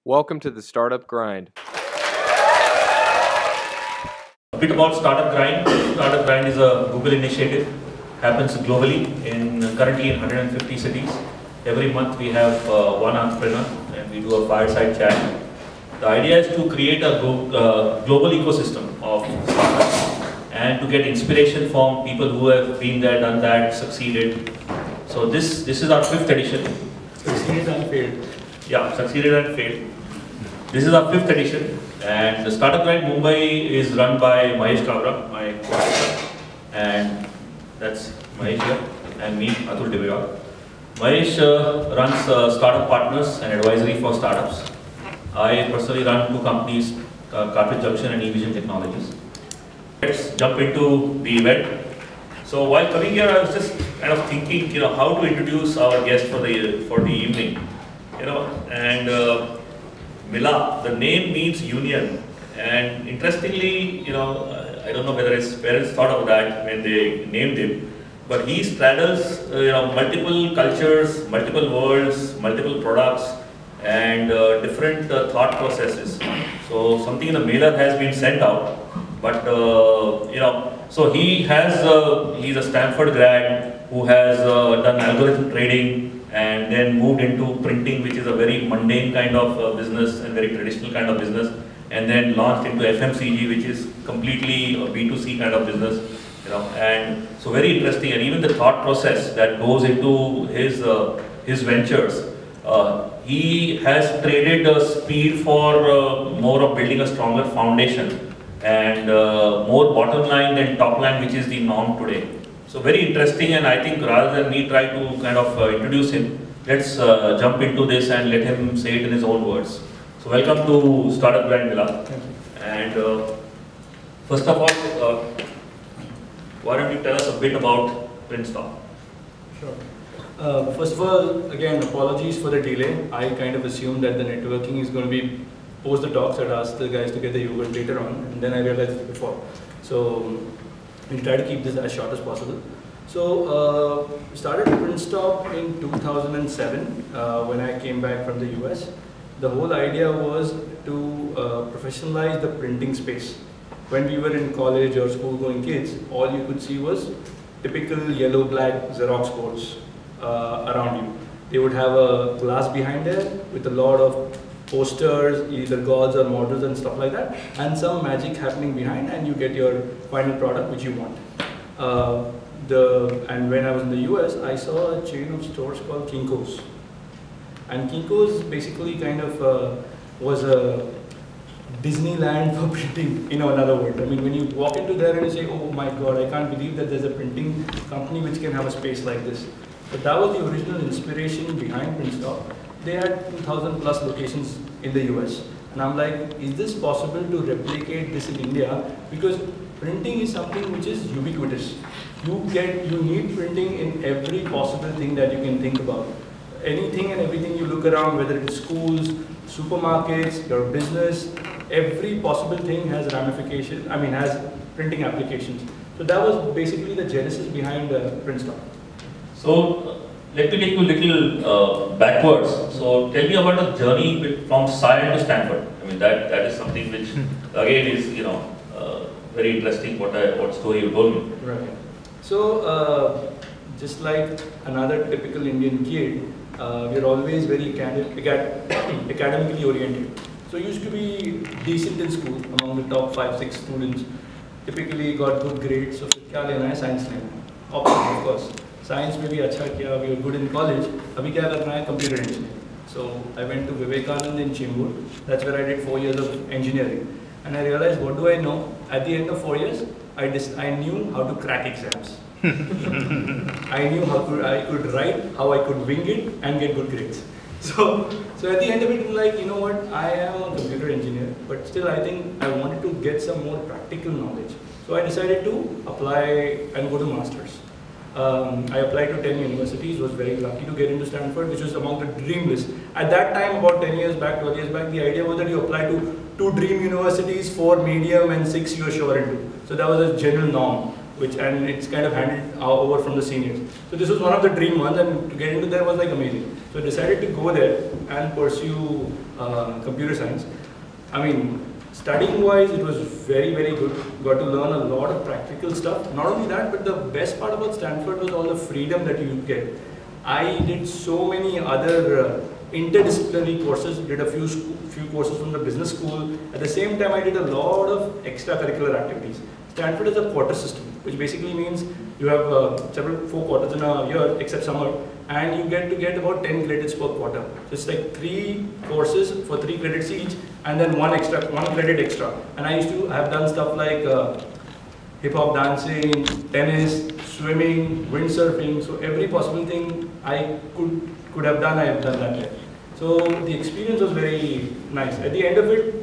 Welcome to the Startup Grind. A bit about Startup Grind. Startup Grind is a Google initiative, happens globally, currently in 150 cities. Every month we have one entrepreneur and we do a fireside chat. The idea is to create a global ecosystem of startups and to get inspiration from people who have been there, done that, succeeded. So this is our 5th edition. Succeeded and failed. Yeah, succeeded and failed. This is our 5th edition, and the Startup Grind Mumbai is run by Mahesh Kabra, my co-founder, and that's Mahesh here, and me, Atul Divya. Mahesh runs startup partners and advisory for startups. I personally run 2 companies, Cartridge Junction and eVision Technologies. Let's jump into the event. So while coming here, I was just kind of thinking, how to introduce our guest for the evening, and. Milap, the name means union, and interestingly, I don't know whether his parents thought of that when they named him, but he straddles, multiple cultures, multiple worlds, multiple products, and different thought processes. So something in the mailer has been sent out, but so he's a Stanford grad who has done algorithm trading, and then moved into printing, which is a very mundane kind of business and very traditional kind of business, and then launched into FMCG, which is completely a B2C kind of business, and so very interesting. And even the thought process that goes into his ventures, he has traded speed for more of building a stronger foundation and more bottom line than top line, which is the norm today. So very interesting, and I think rather than me try to kind of introduce him, let's jump into this and let him say it in his own words. So welcome to Startup Grind, Milap. And first of all, why don't you tell us a bit about PrintStop? Sure. First of all, again, apologies for the delay. I kind of assumed that the networking is going to be post the talks. I'd asked the guys to get the yogurt later on, and then I realized it before. So we'll try to keep this as short as possible. So started PrintStop in 2007 when I came back from the US. The whole idea was to professionalize the printing space. When we were in college or school going kids, all you could see was typical yellow-black Xerox boards around you. They would have a glass behind there with a lot of posters, either gods or models and stuff like that, and some magic happening behind, and you get your final product which you want. And when I was in the US, I saw a chain of stores called Kinko's. And Kinko's basically kind of was a Disneyland for printing, in another word. I mean, when you walk into there and you say, oh my God, I can't believe that there's a printing company which can have a space like this. But that was the original inspiration behind PrintStop. They had 2,000 plus locations in the US. And I'm like, is this possible to replicate this in India? Because printing is something which is ubiquitous. You need printing in every possible thing that you can think about. Anything and everything you look around, whether it's schools, supermarkets, your business, every possible thing has has printing applications. So that was basically the genesis behind PrintStop. So let me take you a little backwards. So tell me about the journey from Science to Stanford. I mean, that is something which again is very interesting. What story you told me. Right. So just like another typical Indian kid, we're always very academically oriented. So used to be decent in school, among the top 5-6 students. Typically got good grades. So क्या लेना है science लेना है. Option of course. Science में भी अच्छा किया, we were good in college. अभी क्या करना है? Computer engineering. So I went to Vivekanand in Chembur. That's where I did 4 years of engineering. And I realized, what do I know? At the end of 4 years, I knew how to crack exams. I knew I could write, how I could wing it and get good grades. So at the end of it, I'm like, you know what? I am a computer engineer, but still I think I wanted to get some more practical knowledge. So I decided to apply and go to masters. I applied to 10 universities, was very lucky to get into Stanford, which was among the dream list. At that time, about 10 years back, 12 years back, the idea was that you apply to 2 dream universities, 4 medium, and 6 you are sure into. So that was a general norm, and it's kind of handed over from the seniors. So this was one of the dream ones, and to get into there was like amazing. So I decided to go there and pursue computer science. I mean, studying wise, it was very, very good. Got to learn a lot of practical stuff. Not only that, but the best part about Stanford was all the freedom that you get. I did so many other interdisciplinary courses, did a few courses from the business school. At the same time, I did a lot of extracurricular activities. Stanford is a quarter system, which basically means you have 4 quarters in a year, except summer, and you get to get about 10 credits per quarter. So it's like 3 courses for 3 credits each, and then 1 credit extra. And I used to have done stuff like hip-hop dancing, tennis, swimming, windsurfing. So every possible thing I could have done, I have done that there. So the experience was very nice. At the end of it,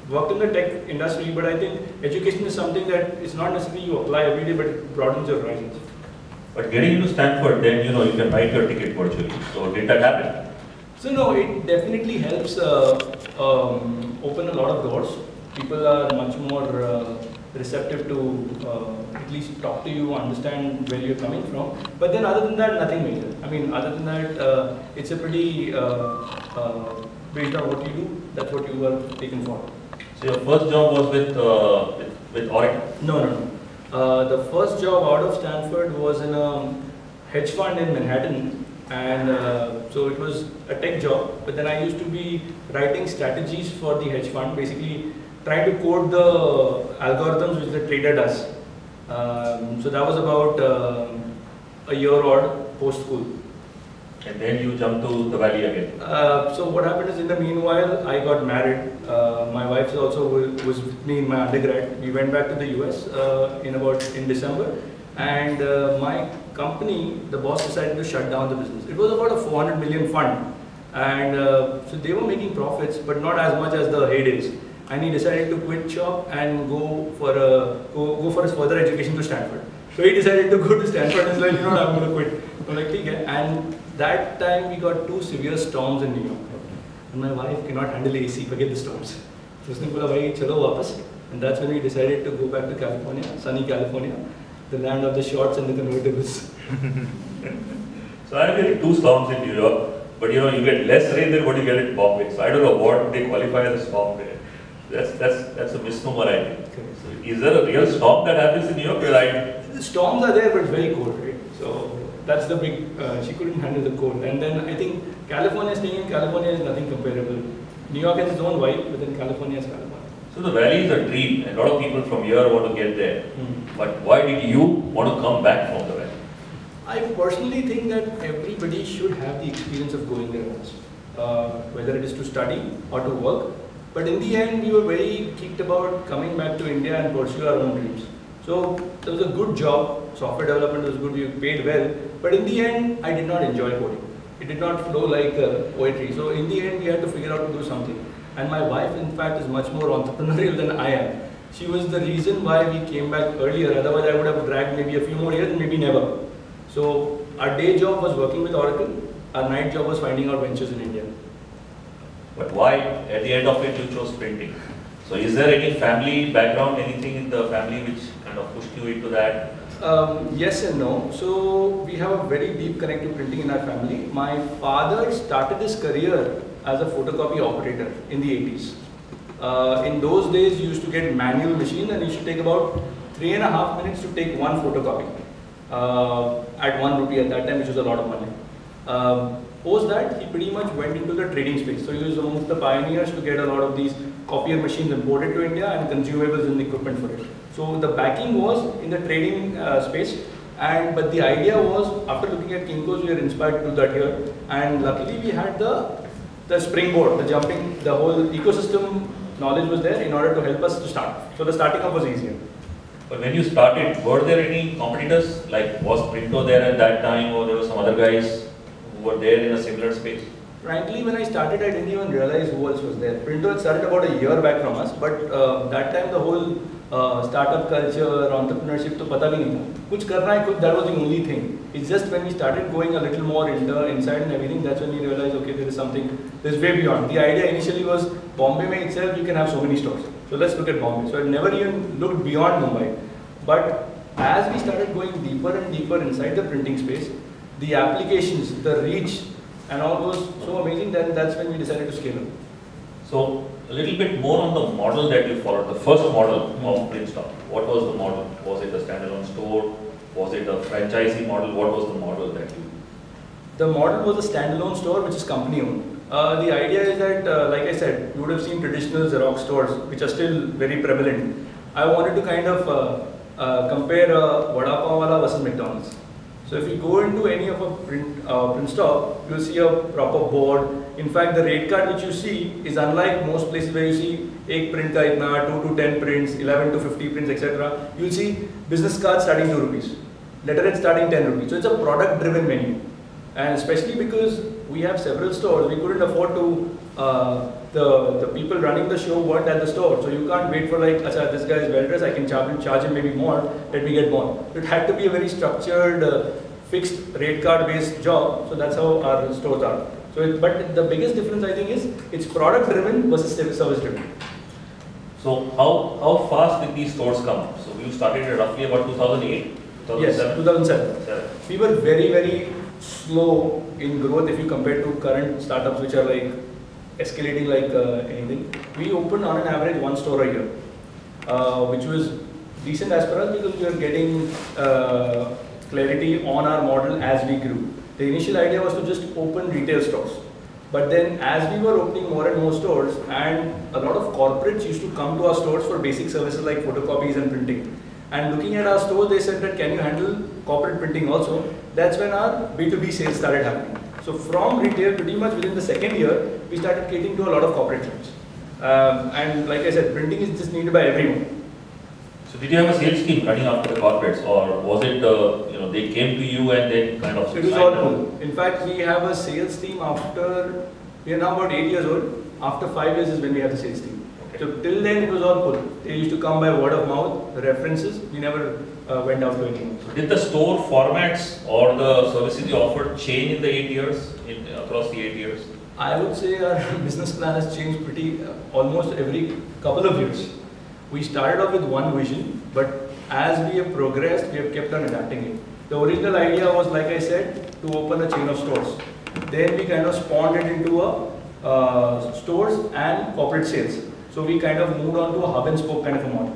worked in the tech industry, but I think education is something that it's not necessarily you apply every day, but it broadens your horizons. But getting into Stanford, then you can write your ticket virtually. So did that happen? So no, it definitely helps open a lot of doors. People are much more receptive to at least talk to you, understand where you're coming from. But then other than that, nothing major. I mean, other than that, it's a pretty, based on what you do, that's what you were taken for. So your first job was with Oracle? No. The first job out of Stanford was in a hedge fund in Manhattan. And so it was a tech job, but then I used to be writing strategies for the hedge fund, basically trying to code the algorithms which the trader does. So that was about a year odd post school. And then you jumped to the Valley again. So what happened is, in the meanwhile, I got married. My wife also was with me in my undergrad. We went back to the US in December, and my company, the boss decided to shut down the business. It was about a 400 million fund, and so they were making profits, but not as much as the heydays. And he decided to quit shop and go for his further education to Stanford. So he decided to go to Stanford and said, I'm going to quit. I'm like, okay. And that time we got 2 severe storms in New York, and my wife cannot handle AC. Forget the storms. So उसने बोला भाई चलो वापस. And that's when we decided to go back to California, sunny California, the land of the shorts and the convertibles. So I get 2 storms in New York, but you get less rain than what you get in Bombay. So I don't know what they qualify as a storm there. That's a misnomer, I think. So is there a real storm that happens in New York? The storms are there, but it's very cold, right? So that's the big. She couldn't handle the cold, and then I think staying in California is nothing comparable. New York has its own vibe, but then California is California. So the Valley is a dream, and a lot of people from here want to get there. But why did you want to come back from the Valley? I personally think that everybody should have the experience of going there once, whether it is to study or to work. But in the end, we were very kicked about coming back to India and pursue our own dreams. So it was a good job, software development was good, we paid well. But in the end, I did not enjoy coding. It did not flow like poetry. So in the end, we had to figure out to do something. And my wife, in fact, is much more entrepreneurial than I am. She was the reason why we came back earlier. Otherwise, I would have dragged maybe a few more years, maybe never. So our day job was working with Oracle. Our night job was finding out ventures in India. But why, at the end of it, you chose printing? So is there any family background, anything in the family which kind of pushed you into that? Yes and no. So we have a very deep connect to printing in our family. My father started his career as a photocopy operator in the 80s. In those days, you used to get manual machines, and it used to take about 3.5 minutes to take one photocopy at 1 rupee at that time, which was a lot of money. Post that, he pretty much went into the trading space. So he was one of the pioneers to get a lot of these copier machines imported to India and consumables and equipment for it. So the backing was in the trading space, but the idea was, after looking at Kinko's, we were inspired to do that here. And luckily we had the springboard, the jumping, the whole ecosystem knowledge was there in order to help us to start. So the starting up was easier. But when you started, were there any competitors? Like, was Printo there at that time, or there were some other guys who were there in a similar space? Frankly, when I started, I didn't even realize who else was there. Printo had started about a year back from us, but that time the whole startup culture, entrepreneurship, to pata bhi nahi tha. Kuch karna hai, that was the only thing. It's just when we started going a little more inside and everything, that's when we realized, okay, there is something, there's way beyond. The idea initially was, Bombay mein itself, you can have so many stores. So let's look at Bombay. So I never even looked beyond Mumbai. But as we started going deeper and deeper inside the printing space, the applications, the reach, and all was so amazing that that's when we decided to scale up. So a little bit more on the model that you followed, the first model of PrintStop. What was the model? Was it a standalone store? Was it a franchisee model? What was the model that you? The model was a standalone store which is company owned. The idea is that, like I said, you would have seen traditional Xerox stores which are still very prevalent. I wanted to kind of compare Vada Pav Wala versus McDonald's. So if you go into any of a print stop, you'll see a proper board. In fact, the rate card which you see is unlike most places where you see 1 print ka itna, 2 to 10 prints, 11 to 50 prints, etc. You'll see business cards starting 2 rupees, letterhead starting 10 rupees. So it's a product driven menu. And especially because we have several stores, we couldn't afford to, the people running the show weren't at the store. So you can't wait for like, Acha, this guy is well dressed, I can charge him maybe more, let me get more. It had to be a very structured, fixed rate card based job. So that's how our stores are. So, but the biggest difference I think is it's product driven versus service driven. So how fast did these stores come? So you started roughly about 2008, 2007? Yes, 2007. We were very slow in growth if you compare to current startups which are like escalating like anything. We opened on an average 1 store a year, which was decent as per us because we were getting clarity on our model as we grew. The initial idea was to just open retail stores. But then as we were opening more and more stores and a lot of corporates used to come to our stores for basic services like photocopies and printing. And looking at our store, they said that can you handle corporate printing also? That's when our B2B sales started happening. So from retail, pretty much within the second year, we started catering to a lot of corporate clients. And like I said, printing is just needed by everyone. So did you have a sales team running after the corporates, or was it they came to you and then kind of? It was all cool. In fact, we have a sales team after, we are now about 8 years old. After 5 years is when we have the sales team. Okay. So till then it was all cool. They used to come by word of mouth, the references. We never went out to anyone. So did the store formats or the services you offered change in the 8 years, across the 8 years? I would say our business plan has changed pretty almost every couple of years. We started off with one vision, but as we have progressed, we have kept on adapting it. The original idea was, like I said, to open a chain of stores. Then we kind of spawned it into a stores and corporate sales. So we kind of moved on to a hub and spoke kind of a model.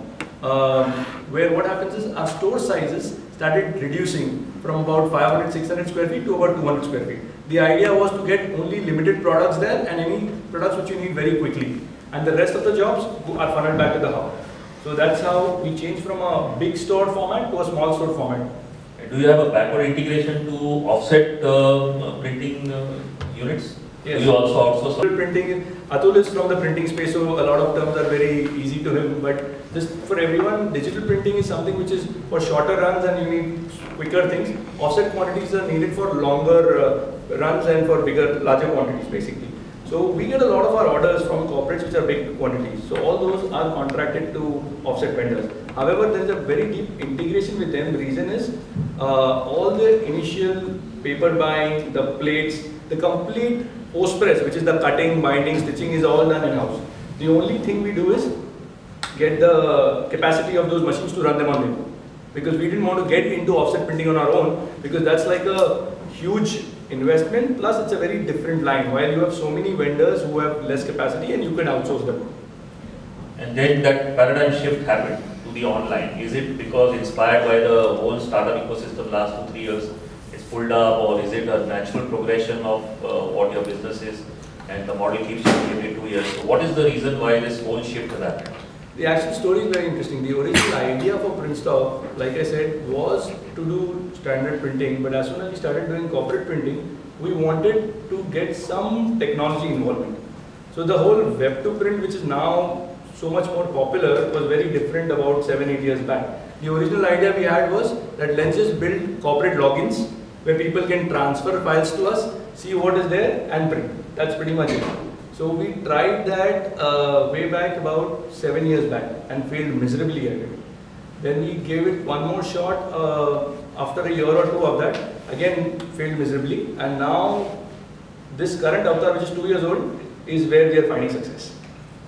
Where what happens is our store sizes started reducing from about 500, 600 square feet to about 200 square feet. The idea was to get only limited products there and any products which you need very quickly. And the rest of the jobs are funneled back to the hub. So that's how we changed from a big store format to a small store format. Do you have a backward integration to offset printing units? Yes. Do you also outsource? Printing, Atul is from the printing space, so a lot of terms are very easy to him. But just for everyone, digital printing is something which is for shorter runs and you need quicker things. Offset quantities are needed for longer runs and for larger quantities basically. So we get a lot of our orders from corporates which are big quantities. So all those are contracted to offset vendors. However, there is a very deep integration with them. The reason is all the initial paper buying, the plates, the complete post press, which is the cutting, binding, stitching is all done in-house. The only thing we do is get the capacity of those machines to run them on paper. Because we didn't want to get into offset printing on our own because that's like a huge investment, plus it's a very different line, while you have so many vendors who have less capacity and you can outsource them. And then that paradigm shift happened to the online. Is it because inspired by the whole startup ecosystem last 2-3 years, it's pulled up, or is it a natural progression of what your business is and the model keeps changing every 2 years? So what is the reason why this whole shift has happened? The actual story is very interesting. The original idea for PrintStop, like I said, was to do standard printing, but as soon as we started doing corporate printing, we wanted to get some technology involvement. So the whole web to print, which is now so much more popular, was very different about 7-8 years back. The original idea we had was that let's just build corporate logins where people can transfer files to us, see what is there and print. That's pretty much it. So we tried that way back about 7 years back and failed miserably at it. Then we gave it one more shot after a year or two of that, again failed miserably, and now this current avatar, which is 2 years old, is where we are finding success.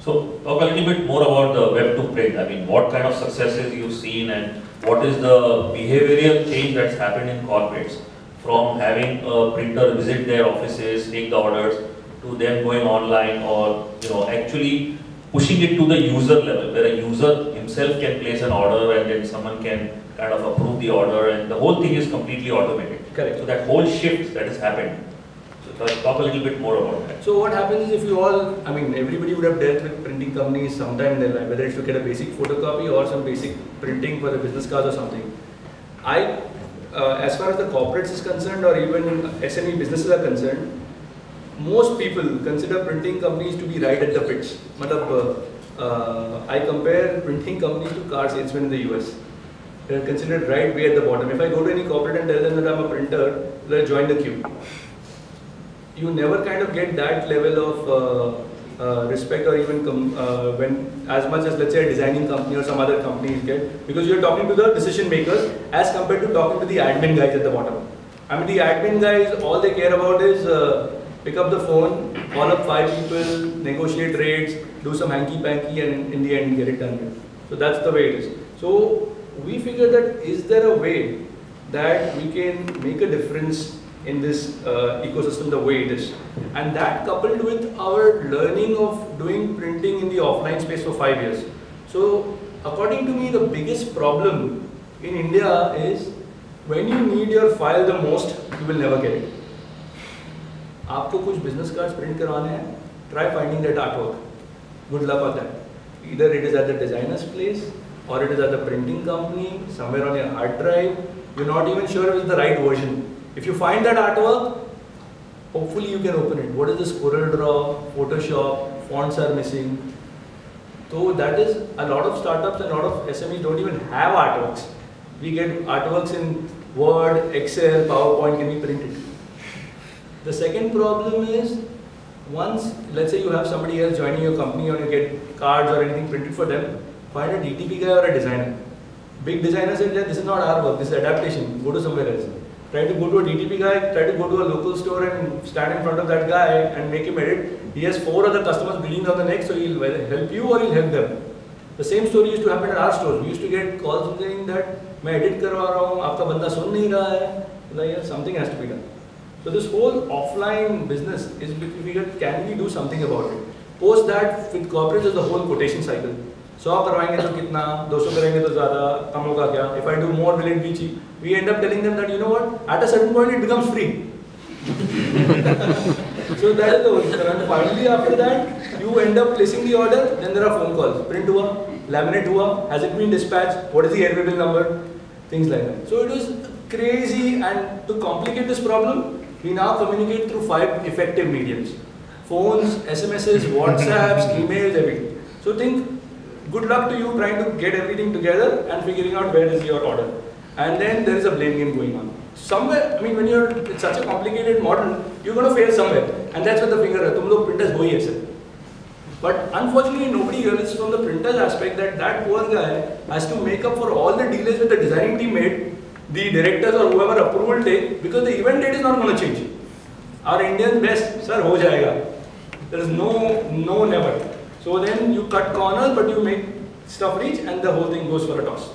So talk a little bit more about the web to print. I mean, what kind of successes you've seen and what is the behavioral change that's happened in corporates from having a printer visit their offices, take the orders, to them going online or actually pushing it to the user level, where a user himself can place an order and then someone can kind of approve the order, and the whole thing is completely automated. Correct. So that whole shift that has happened. So talk a little bit more about that. So what happens is, if you all, I mean, everybody would have dealt with printing companies sometime in their life, whether it's to get a basic photocopy or some basic printing for the business cards or something. As far as the corporates is concerned, or even SME businesses are concerned, most people consider printing companies to be right at the pitch. I compare printing companies to car salesmen in the US. They are considered right way at the bottom. If I go to any corporate and tell them that I'm a printer, they'll join the queue. You never kind of get that level of respect, or even when as much as, let's say, a designing company or some other company get, because you're talking to the decision makers as compared to talking to the admin guys at the bottom. I mean, the admin guys, all they care about is pick up the phone, call up 5 people, negotiate rates, do some hanky-panky, and in the end get it done. So that's the way it is. So we figured that, is there a way that we can make a difference in this ecosystem the way it is? And that, coupled with our learning of doing printing in the offline space for 5 years. So according to me, the biggest problem in India is, when you need your file the most, you will never get it. आपको कुछ business cards print करवाने हैं, try finding that artwork. Good luck on that. Either it is at the designer's place, or it is at the printing company, somewhere on your hard drive. You're not even sure if it's the right version. If you find that artwork, hopefully you can open it. What is this Corel Draw, Photoshop, fonts are missing. So that is, a lot of startups and a lot of SMEs don't even have artworks. We get artworks in Word, Excel, PowerPoint, can be printed. The second problem is, once, let's say you have somebody else joining your company, or you get cards or anything printed for them, find a DTP guy or a designer. Big designer said, this is not our work, this is adaptation, go to somewhere else. Try to go to a DTP guy, try to go to a local store and stand in front of that guy and make him edit. He has 4 other customers bleeding down the neck, so he'll either help you or he'll help them. The same story used to happen at our stores. We used to get calls saying that, मैं edit करवा रहा हूँ, आपका बंदा सुन नहीं रहा है. Like, something has to be done. So this whole offline business is, can we do something about it? Post that, with corporates is the whole quotation cycle. 100 करवाएंगे तो कितना, 200 करेंगे तो ज़्यादा, कम होगा क्या? If I do more, will it be cheap? We end up telling them that, you know what, at a certain point it becomes free. So that is the whole thing. And finally after that, you end up placing the order, then there are phone calls. Print hua, laminate hua, has it been dispatched, what is the airway bill number, things like that. So it was crazy, and to complicate this problem, we now communicate through 5 effective mediums. Phones, SMSs, WhatsApps, emails, everything. So think, good luck to you trying to get everything together and figuring out where is your order. And then there is a blame game going on. Somewhere, I mean, when it's such a complicated model, you're going to fail somewhere. And that's where the finger is. Tum log printers ho hi aise. But unfortunately, nobody realizes from the printer's aspect that that poor guy has to make up for all the delays with the designing team made, the directors or whoever approval take, because the event date is not going to change. Our Indian best, sir, ho jayega. There is no never. So then you cut corners, but you make stuff reach, and the whole thing goes for a toss.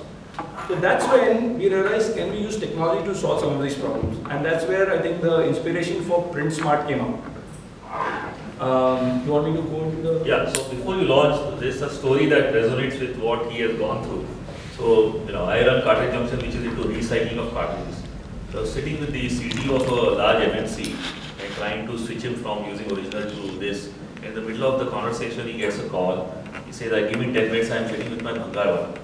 So that's when we realized, can we use technology to solve some of these problems? And that's where I think the inspiration for PrintSmart came out. You want me to go into the... Yeah, so before you launch, there's a story that resonates with what he has gone through. So, I run Cartridge Junction, which is into recycling of cartridges. So I was sitting with the CTO of a large MNC and trying to switch him from using original to this. In the middle of the conversation, he gets a call. He says, give me 10 minutes, I'm sitting with my Bhangar.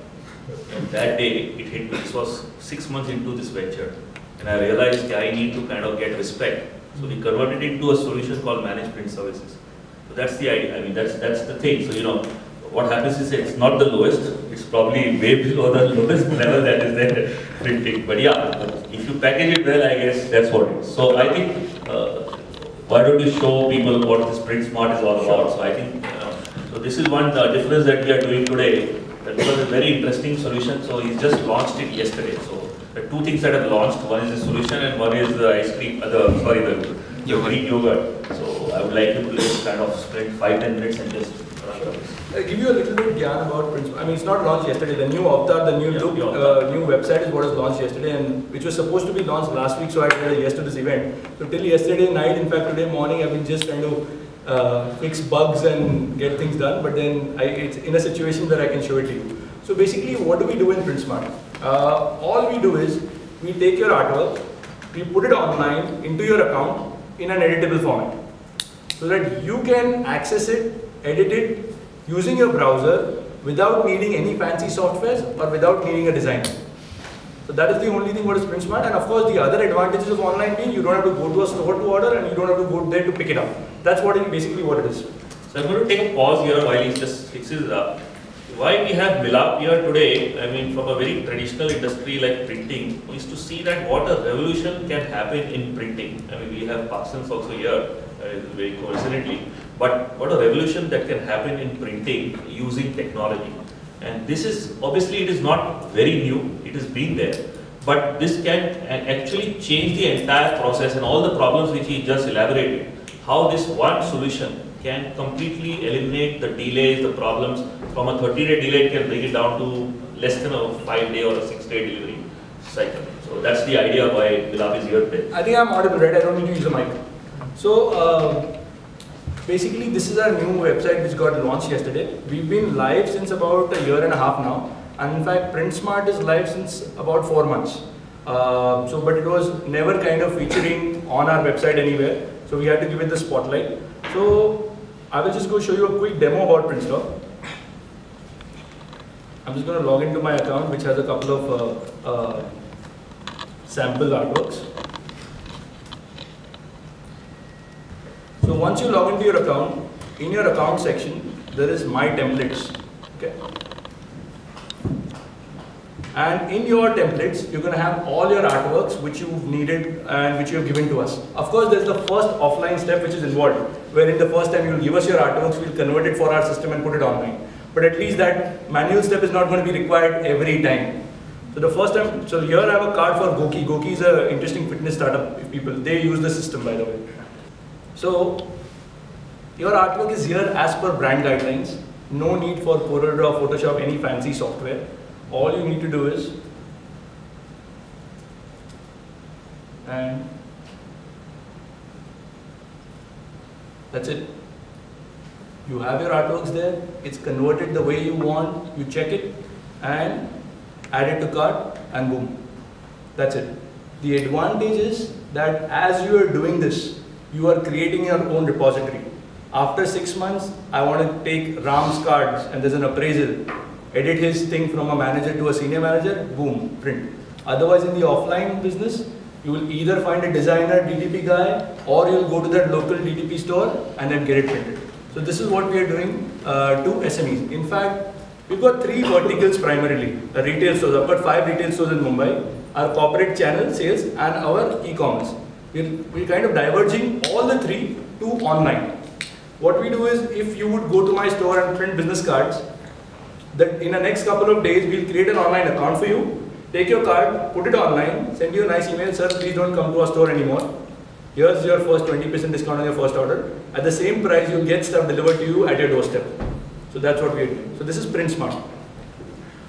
And that day, it hit me. This was 6 months into this venture. And I realized I need to kind of get respect. So we converted it into a solution called Managed Print Services. So that's the idea. I mean, that's the thing. So, what happens is it's not the lowest. It's probably way below the lowest level that is there printing. But yeah, if you package it well, I guess that's what it is. So I think, why don't you show people what this PrintSmart is all about? So I think, so this is one difference that we are doing today. That was a very interesting solution. So he's just launched it yesterday. So the 2 things that have launched, one is the solution and one is the ice cream, the Greek yogurt. So I would like you to just kind of spend 5-10 minutes and just I'll give you a little bit gyan about PrintSmart. I mean, it's not launched yesterday. The new avatar, the new look, new website is what was launched yesterday, and which was supposed to be launched last week. So I said yes to this event. So till yesterday night, in fact today morning, I've been just trying to fix bugs and get things done, but then it's in a situation where I can show it to you. So basically, what do we do in PrintSmart? All we do is, we take your artwork, we put it online into your account in an editable format, so that you can access it, edit it, using your browser without needing any fancy softwares or without needing a designer. So that is the only thing what is PrintSmart, and of course the other advantages of online being you don't have to go to a store to order and you don't have to go there to pick it up. That's basically what it is. So I'm going to take a pause here while he just fixes it up. Why we have Milap here today, I mean from a very traditional industry like printing, is to see that what a revolution can happen in printing. I mean we have Parsons also here, very coincidentally, but what a revolution that can happen in printing using technology. And this is, obviously it is not very new, it has been there, but this can actually change the entire process and all the problems which he just elaborated. How this one solution can completely eliminate the delays, the problems. From a 30-day delay, it can bring it down to less than a 5-day or a 6-day delivery cycle. So that's the idea why Milap is here today. I think I'm audible, right? I don't need to use the mic. So basically, this is our new website which got launched yesterday. We've been live since about a year and a half now, and in fact, PrintSmart is live since about 4 months. But it was never kind of featuring on our website anywhere, so we had to give it the spotlight. So I will just go show you a quick demo about PrintStop. I'm just going to log into my account, which has a couple of sample artworks. So once you log into your account, in your account section, there is My Templates. Okay. And in your templates, you're going to have all your artworks which you've needed and which you have given to us. Of course, there's the first offline step which is involved, wherein the first time you'll give us your artworks, we'll convert it for our system and put it online. But at least that manual step is not going to be required every time. So the first time, so here I have a card for Goki. Goki is an interesting fitness startup. People, they use the system, by the way. So your artwork is here as per brand guidelines. No need for CorelDRAW, Photoshop, any fancy software. All you need to do is, and that's it. You have your artworks there, it's converted the way you want, you check it and add it to cart and boom. That's it. The advantage is that as you are doing this, you are creating your own repository. After 6 months, I want to take Ram's cards and there's an appraisal. Edit his thing from a manager to a senior manager, boom, print. Otherwise in the offline business, you will either find a designer, DTP guy, or you'll go to that local DTP store and then get it printed. So this is what we are doing to SMEs. In fact, we've got 3 verticals primarily. The retail stores, I've got 5 retail stores in Mumbai, our corporate channel sales and our e-commerce. We're kind of diverging all the 3 to online. What we do is, if you would go to my store and print business cards, that in the next couple of days, we'll create an online account for you, take your card, put it online, send you a nice email, sir, please don't come to our store anymore. Here's your first 20% discount on your first order. At the same price, you'll get stuff delivered to you at your doorstep. So that's what we're doing. So this is PrintSmart.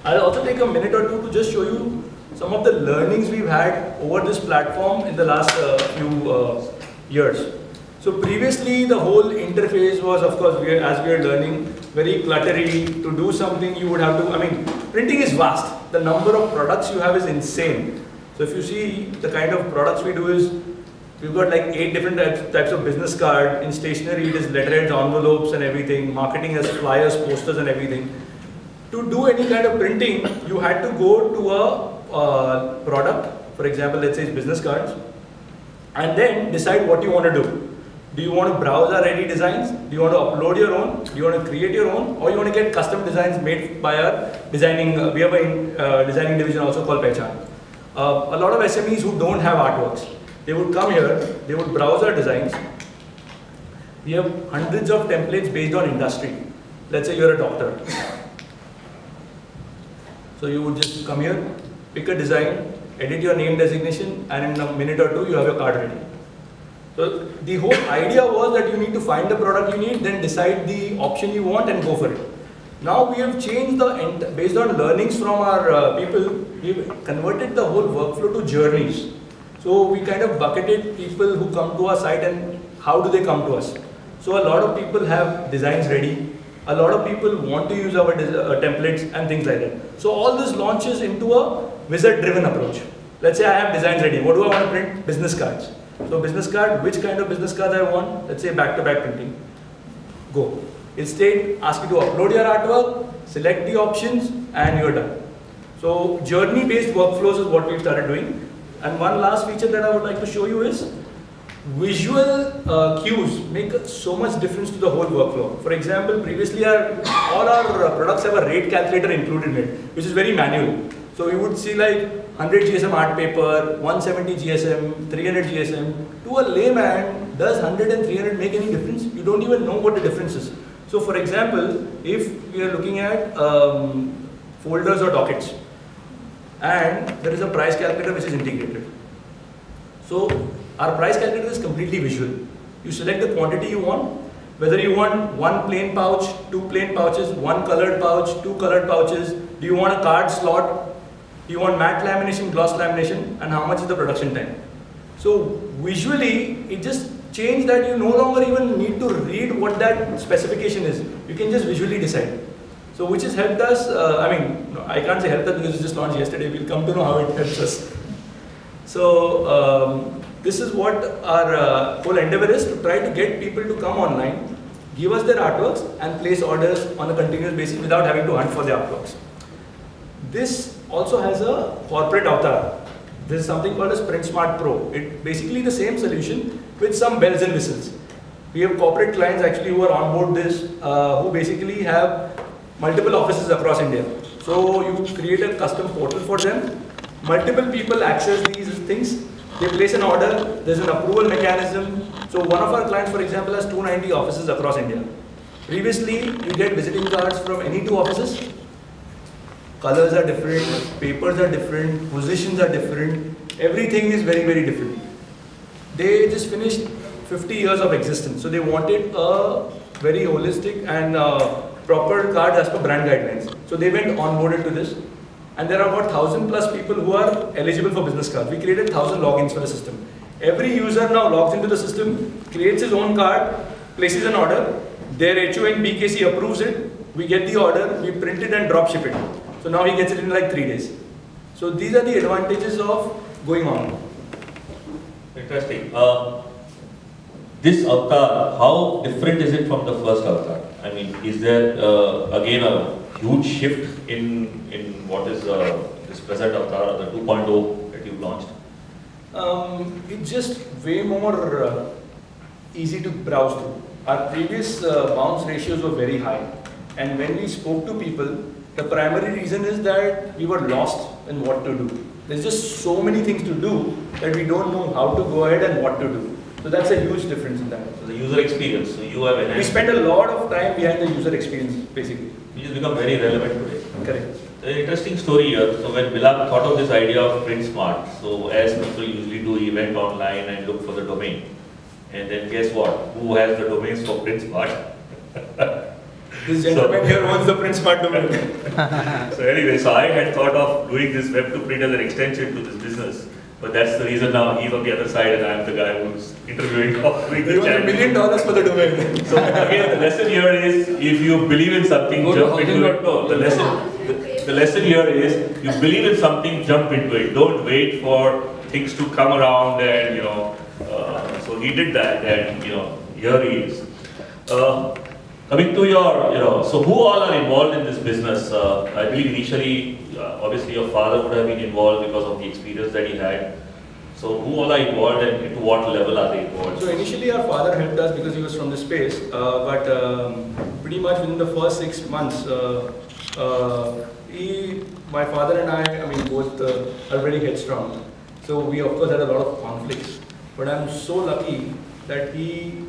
I'll also take a minute or two to just show you some of the learnings we've had over this platform in the last few years. So previously, the whole interface was, of course, as we are learning, very cluttery. To do something, you would have to, I mean, printing is vast. The number of products you have is insane. So if you see the kind of products we do is, we've got like 8 different types of business card. In stationery, it is letterheads, envelopes and everything. Marketing has flyers, posters and everything. To do any kind of printing, you had to go to a product, for example, let's say it's business cards, and then decide what you want to do. Do you want to browse our ready designs? Do you want to upload your own? Do you want to create your own? Or you want to get custom designs made by our designing, we have a designing division also called Pehchan. A lot of SMEs who don't have artworks, they would come here, they would browse our designs. We have hundreds of templates based on industry. Let's say you're a doctor. So you would just come here, pick a design, edit your name designation, and in a minute or 2, you have your card ready. So the whole idea was that you need to find the product you need, then decide the option you want and go for it. Now we have changed based on learnings from our people, we've converted the whole workflow to journeys. So we kind of bucketed people who come to our site and how do they come to us. So a lot of people have designs ready. A lot of people want to use our templates and things like that. So all this launches into a wizard-driven approach. Let's say I have designs ready. What do I want to print? Business cards. So business card, which kind of business cards I want? Let's say back-to-back printing. Go. Instead, ask you to upload your artwork, select the options, and you're done. So journey-based workflows is what we've started doing. And one last feature that I would like to show you is visual cues make so much difference to the whole workflow. For example, previously all our products have a rate calculator included in it, which is very manual. So you would see like 100 GSM art paper, 170 GSM, 300 GSM. To a layman, does 100 and 300 make any difference? You don't even know what the difference is. So for example, if we are looking at folders or dockets, and there is a price calculator which is integrated. So our price calculator is completely visual. You select the quantity you want, whether you want one plain pouch, two plain pouches, one colored pouch, two colored pouches, do you want a card slot, do you want matte lamination, gloss lamination, and how much is the production time. So visually, it just changed that you no longer even need to read what that specification is. You can just visually decide. So which has helped us, I can't say helped us because it just launched yesterday, we'll come to know how it helps us. So this is what our whole endeavor is, to try to get people to come online, give us their artworks and place orders on a continuous basis without having to hunt for their artworks. This also has a corporate avatar. This is something called as PrintSmart Pro. It's basically the same solution with some bells and whistles. We have corporate clients actually who are on board this, who basically have multiple offices across India. So you create a custom portal for them. Multiple people access these things. They place an order. There's an approval mechanism. So one of our clients, for example, has 290 offices across India. Previously, you get visiting cards from any two offices. Colors are different, papers are different, positions are different. Everything is very, very different. They just finished 50 years of existence. So they wanted a very holistic and proper card as per brand guidelines. So they went onboarded to this. And there are about 1,000 plus people who are eligible for business cards. We created 1,000 logins for the system. Every user now logs into the system, creates his own card, places an order. Their HO and BKC approves it. We get the order, we print it and drop ship it. So now he gets it in like 3 days. So these are the advantages of going on. Interesting. This avatar, how different is it from the first avatar? I mean, is there again a huge shift in what is this present avatar, the 2.0 that you've launched? It's just way more easy to browse through. Our previous bounce ratios were very high, and when we spoke to people, the primary reason is that we were lost in what to do. There's just so many things to do that we don't know how to go ahead and what to do. So that's a huge difference in that. So the user experience, so you have enhanced. We spend a lot of time behind the user experience, basically. Which has become very relevant today. Correct. An interesting story here. So when Milap thought of this idea of PrintSmart, so as people usually do, he went online and looked for the domain. And then guess what? Who has the domains for PrintSmart? This gentleman here owns the PrintSmart domain. So anyway, so I had thought of doing this web to print as an extension to this business. But that's the reason now he's on the other side and I'm the guy who's interviewing doing the $1 million for the domain. So again, the lesson here is, if you believe in something, jump into it. No, the lesson here is, you believe in something, jump into it. Don't wait for things to come around and, so he did that and, here he is. Coming to your, so who all are involved in this business? I believe initially, obviously your father would have been involved because of the experience that he had. So who all are involved and to what level are they involved? So initially our father helped us because he was from the space, but pretty much within the first 6 months, my father and I both are very headstrong. So we of course had a lot of conflicts. But I'm so lucky that he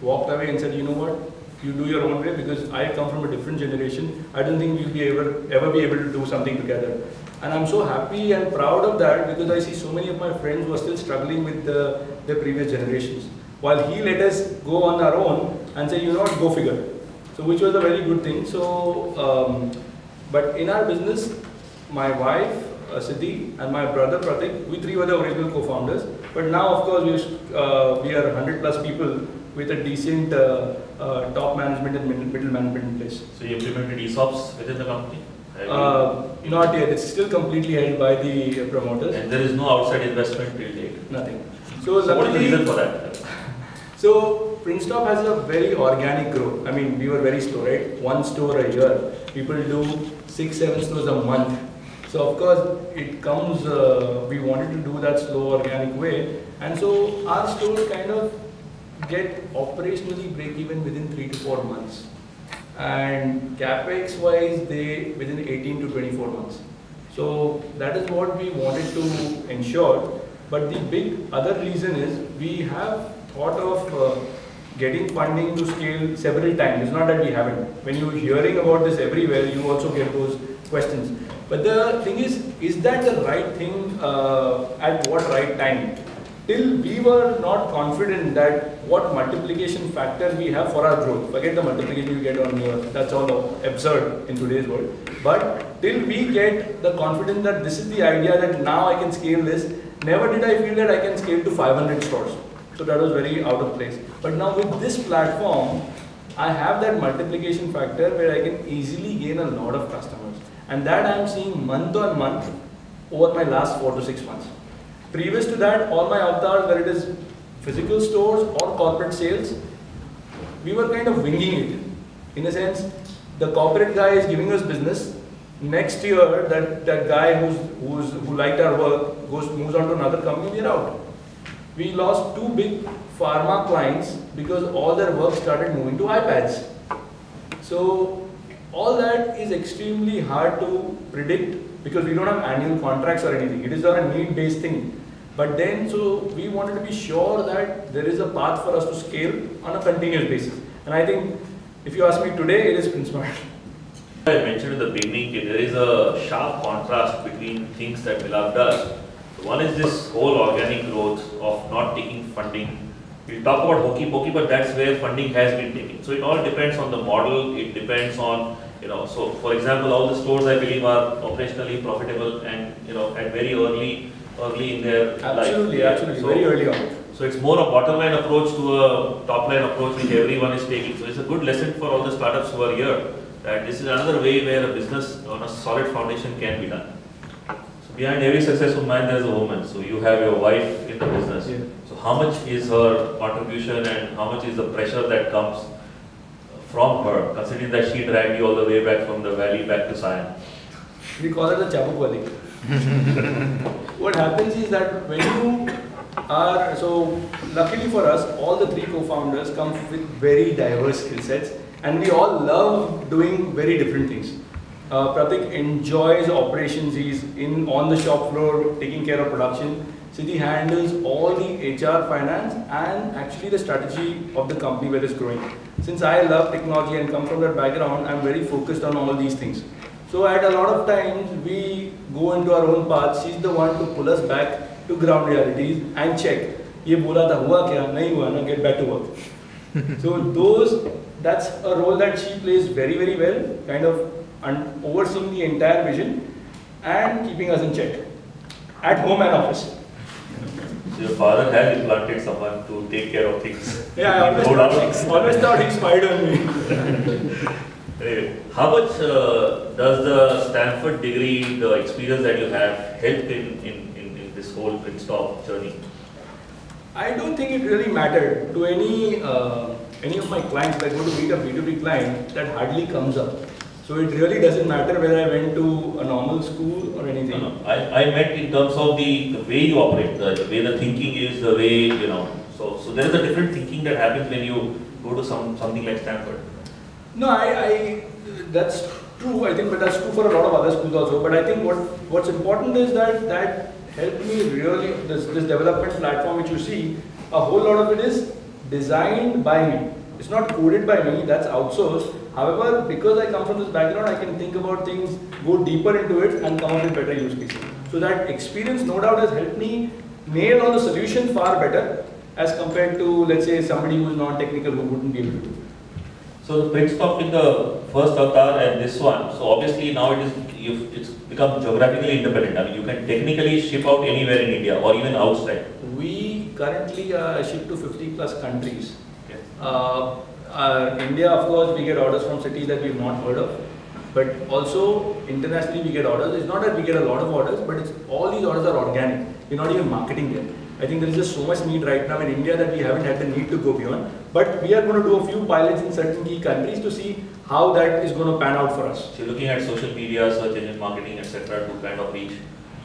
walked away and said, you know what? You do your own way, because I come from a different generation. I don't think we'll ever be able to do something together. And I'm so happy and proud of that, because I see so many of my friends who are still struggling with their previous generations. While he let us go on our own and say, you know what, go figure. So which was a very good thing. So, but in our business, my wife, Siddhi, and my brother Pratik, we three were the original co-founders. But now, of course, we are 100 plus people with a decent top management and middle management in place. So you implemented ESOPs within the company? Not yet. It's still completely held by the promoters. And there is no outside investment till date? Nothing. So what is the reason for that? So PrintStop has a very organic growth. I mean, we were very slow, right? 1 store a year. People do 6-7 stores a month. So of course, it comes, we wanted to do that slow organic way. And so our stores kind of get operationally break even within 3 to 4 months. And capex wise, they within 18 to 24 months. So that is what we wanted to ensure. But the big other reason is we have thought of getting funding to scale several times. It's not that we haven't. When you're hearing about this everywhere, you also get those questions. But the thing is that the right thing at what right time? Till we were not confident that what multiplication factor we have for our growth. Forget the multiplication you get on your, that's all absurd in today's world. But till we get the confidence that this is the idea that now I can scale this, never did I feel that I can scale to 500 stores. So that was very out of place. But now with this platform, I have that multiplication factor where I can easily gain a lot of customers. And that I am seeing month on month over my last 4 to 6 months. Previous to that, all my avatars, whether it is physical stores or corporate sales, we were kind of winging it. In a sense, the corporate guy is giving us business. Next year, that guy who liked our work moves on to another company, we are out. We lost 2 big pharma clients because all their work started moving to iPads. So all that is extremely hard to predict because we don't have annual contracts or anything. It is on a need-based thing. But then, so we wanted to be sure that there is a path for us to scale on a continuous basis. And I think, if you ask me today, it is PrintSmart. I mentioned in the beginning, there is a sharp contrast between things that Milap does. One is this whole organic growth of not taking funding. We'll talk about Hokey Pokey, but that's where funding has been taken. So it all depends on the model, it depends on, so for example, all the stores I believe are operationally profitable and, at very early in their life. Absolutely, so, very early on. So it's more a bottom line approach to a top line approach which everyone is taking. So it's a good lesson for all the startups who are here that this is another way where a business on a solid foundation can be done. So behind every successful man there is a woman. So you have your wife in the business. Yeah. So how much is her contribution and how much is the pressure that comes from her, considering that she dragged you all the way back from the valley back to Siam? We call it the Chabuk Valley. What happens is that when you are, so luckily for us, all the 3 co-founders come with very diverse skill sets and we all love doing very different things. Pratik enjoys operations, he's on the shop floor taking care of production. Siddhi handles all the HR, finance and actually the strategy of the company where it's growing. Since I love technology and come from that background, I'm very focused on all these things. So at a lot of times, we go into our own paths. She's the one to pull us back to ground realities and check. Ye bola tha hua kya? Nahi hua na, get back to work. So that's a role that she plays very, very well, kind of overseeing the entire vision and keeping us in check at home and office. So your father has implanted someone to take care of things. Yeah, I always thought he spied on me. Anyway, how much does the Stanford degree, the experience that you have, help in this whole PrintStop journey? I don't think it really mattered to any of my clients. If I go to meet a B2B client, that hardly comes up. So it really doesn't matter whether I went to a normal school or anything. No. I meant in terms of the way you operate, the way the thinking is, the way, So there is a different thinking that happens when you go to something like Stanford. No, that's true, I think, but that's true for a lot of other schools also. But I think what's important is that helped me really, this development platform which you see, a whole lot of it is designed by me. It's not coded by me, that's outsourced. However, because I come from this background, I can think about things, go deeper into it and come up with better use cases. So that experience no doubt has helped me nail on the solution far better as compared to, let's say, somebody who is non-technical who wouldn't be able to do. So the PrintStop in the first avatar and this one, so obviously now it's become geographically independent. I mean, you can technically ship out anywhere in India or even outside. We currently ship to 50 plus countries. Okay. India, of course, we get orders from cities that we've not heard of. But also internationally we get orders. It's not that we get a lot of orders, but it's all these orders are organic. We're not even marketing them. I think there is just so much need right now in India that we haven't had the need to go beyond. But we are going to do a few pilots in certain key countries to see how that is going to pan out for us. So you're looking at social media, search engine marketing, etc. to kind of reach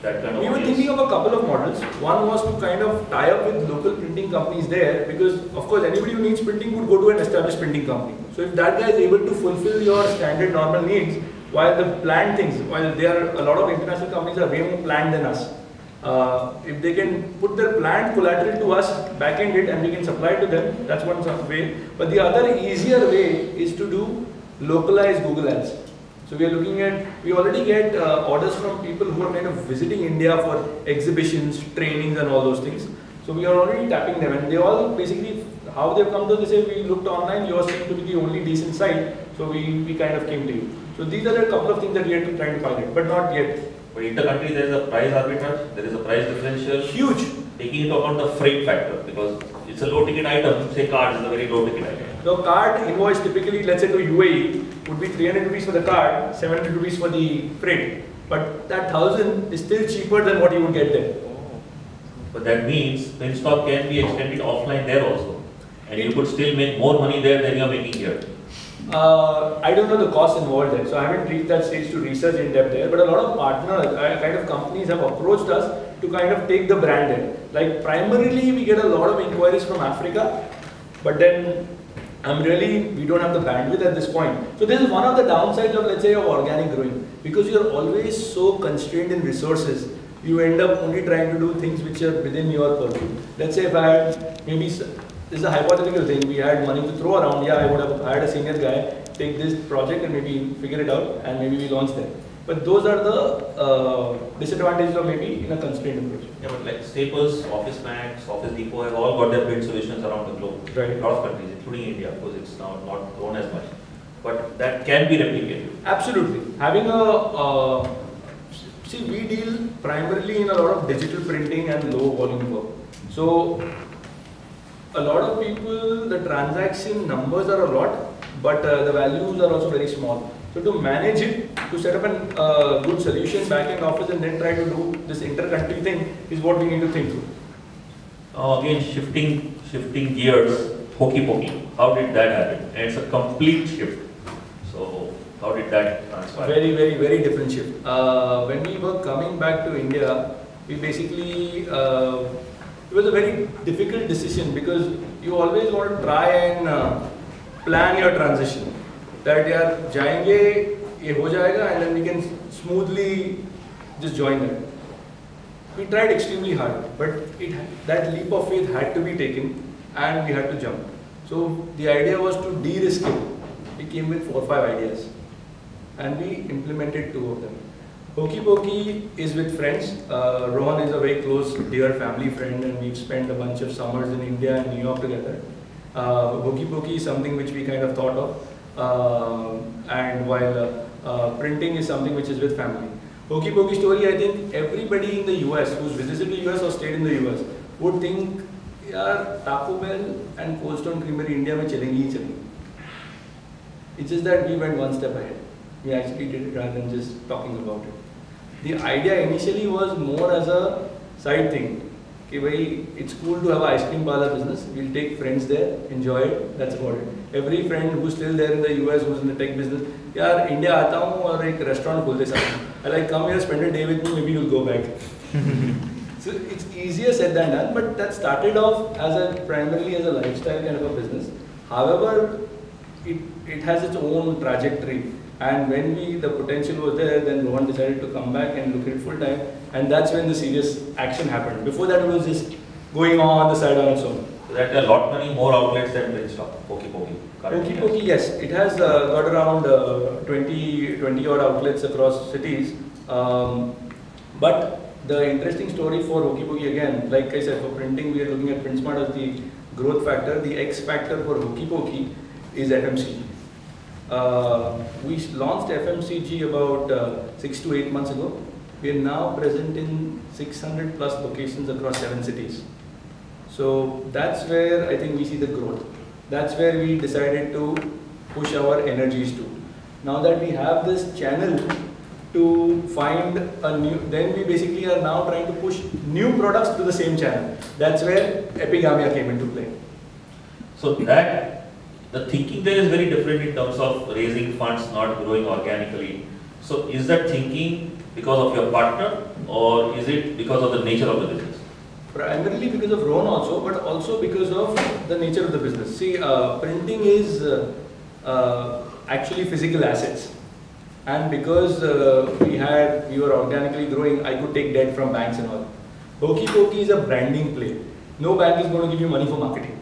that kind of We were audience. thinking of a couple of models. One was to kind of tie up with local printing companies there, because of course anybody who needs printing would go to an established printing company. So if that guy is able to fulfill your standard normal needs, while the planned things, while there are a lot of international companies are way more planned than us. If they can put their planned collateral to us, back-end it, and we can supply it to them, that's one way. But the other easier way is to do localized Google Ads. So we are looking at, we already get orders from people who are kind of visiting India for exhibitions, trainings and all those things. So we are already tapping them, and they all basically, how they've come to, they say, we looked online, yours seemed to be the only decent site, so we kind of came to you. So these are a couple of things that we are trying to pilot, but not yet. But inter-country there is a price arbitrage, there is a price differential. Huge. Taking into account the freight factor, because it's a low ticket item, say card is a very low ticket item. So card invoice typically, let's say to UAE, would be 300 rupees for the card, 700 rupees for the freight. But that 1000 is still cheaper than what you would get there. But that means PrintStop can be extended offline there also. And you could still make more money there than you are making here. I don't know the cost involved there, so I haven't reached that stage to research in depth there. But a lot of partners, kind of companies have approached us to kind of take the brand there. Like primarily we get a lot of inquiries from Africa, but then we don't have the bandwidth at this point. So this is one of the downsides of, let's say, of organic growing. Because you're always so constrained in resources, you end up only trying to do things which are within your purview. Let's say if I had maybe, this is a hypothetical thing, we had money to throw around, yeah, I would have hired a senior guy, take this project and maybe figure it out, and maybe we launch that. But those are the disadvantages of maybe in a constrained approach. Yeah, but like Staples, Office Max, Office Depot have all got their print solutions around the globe. Right. A lot of countries, including India, because it's now not grown as much. But that can be replicated. Absolutely. Having see, we deal primarily in a lot of digital printing and low volume work. So a lot of people, the transaction numbers are a lot, but the values are also very small. So to manage it, to set up a good solution back in office and then try to do this inter-country thing is what we need to think through. Again, shifting gears, Hokey Pokey. How did that happen? And it's a complete shift. So how did that transpire? Very, very, very different shift. When we were coming back to India, we basically, it was a very difficult decision because you always want to try and plan your transition. That yaar, jayenge, ye ho jayega, and then we can smoothly just join that. We tried extremely hard, but that leap of faith had to be taken and we had to jump. So the idea was to de-risk it. We came with 4 or 5 ideas and we implemented 2 of them. Hokey Pokey is with friends. Rohan is a very close, dear family friend, and we've spent a bunch of summers in India and New York together. Hokey Pokey is something which we kind of thought of. And while printing is something which is with family. Hokey Pokey story, I think everybody in the US who's visited the US or stayed in the US would think, yaar, Taco Bell and Cold Stone Creamery India mein chalengi hi chalengi. It's just that we went one step ahead. We actually did it rather than just talking about it. The idea initially was more as a side thing. Okay, bhai, it's cool to have an ice cream parlor business. We'll take friends there, enjoy it, that's about it. Every friend who's still there in the US, who's in the tech business, yaar, India aata hu aur ek restaurant khol de sakta. I like, come here, spend a day with me, maybe you'll go back. So it's easier said than done, but that started off as primarily as a lifestyle kind of a business. However, it has its own trajectory. And when the potential was there, then Rohan decided to come back and look at it full time. And that's when the serious action happened. Before that, it was just going on the side on its own. So that a lot many more outlets than PrintStop, Hokey Pokey. Hokey Pokey, yes. It has got around 20 odd outlets across cities. But the interesting story for Hokey Pokey, again, like I said, for printing, we are looking at PrintSmart as the growth factor. The X factor for Hokey Pokey is FMCG. We launched FMCG about 6 to 8 months ago. We are now present in 600 plus locations across 7 cities. So that's where I think we see the growth. That's where we decided to push our energies to. Now that we have this channel to find a new, then we basically are now trying to push new products to the same channel. That's where Epigamia came into play. So that, the thinking there is very different in terms of raising funds, not growing organically. So is that thinking because of your partner, or is it because of the nature of the business? Primarily because of Ron also, but also because of the nature of the business. See, printing is actually physical assets. And because we were organically growing, I could take debt from banks and all. Hokey Pokey is a branding play. No bank is going to give you money for marketing.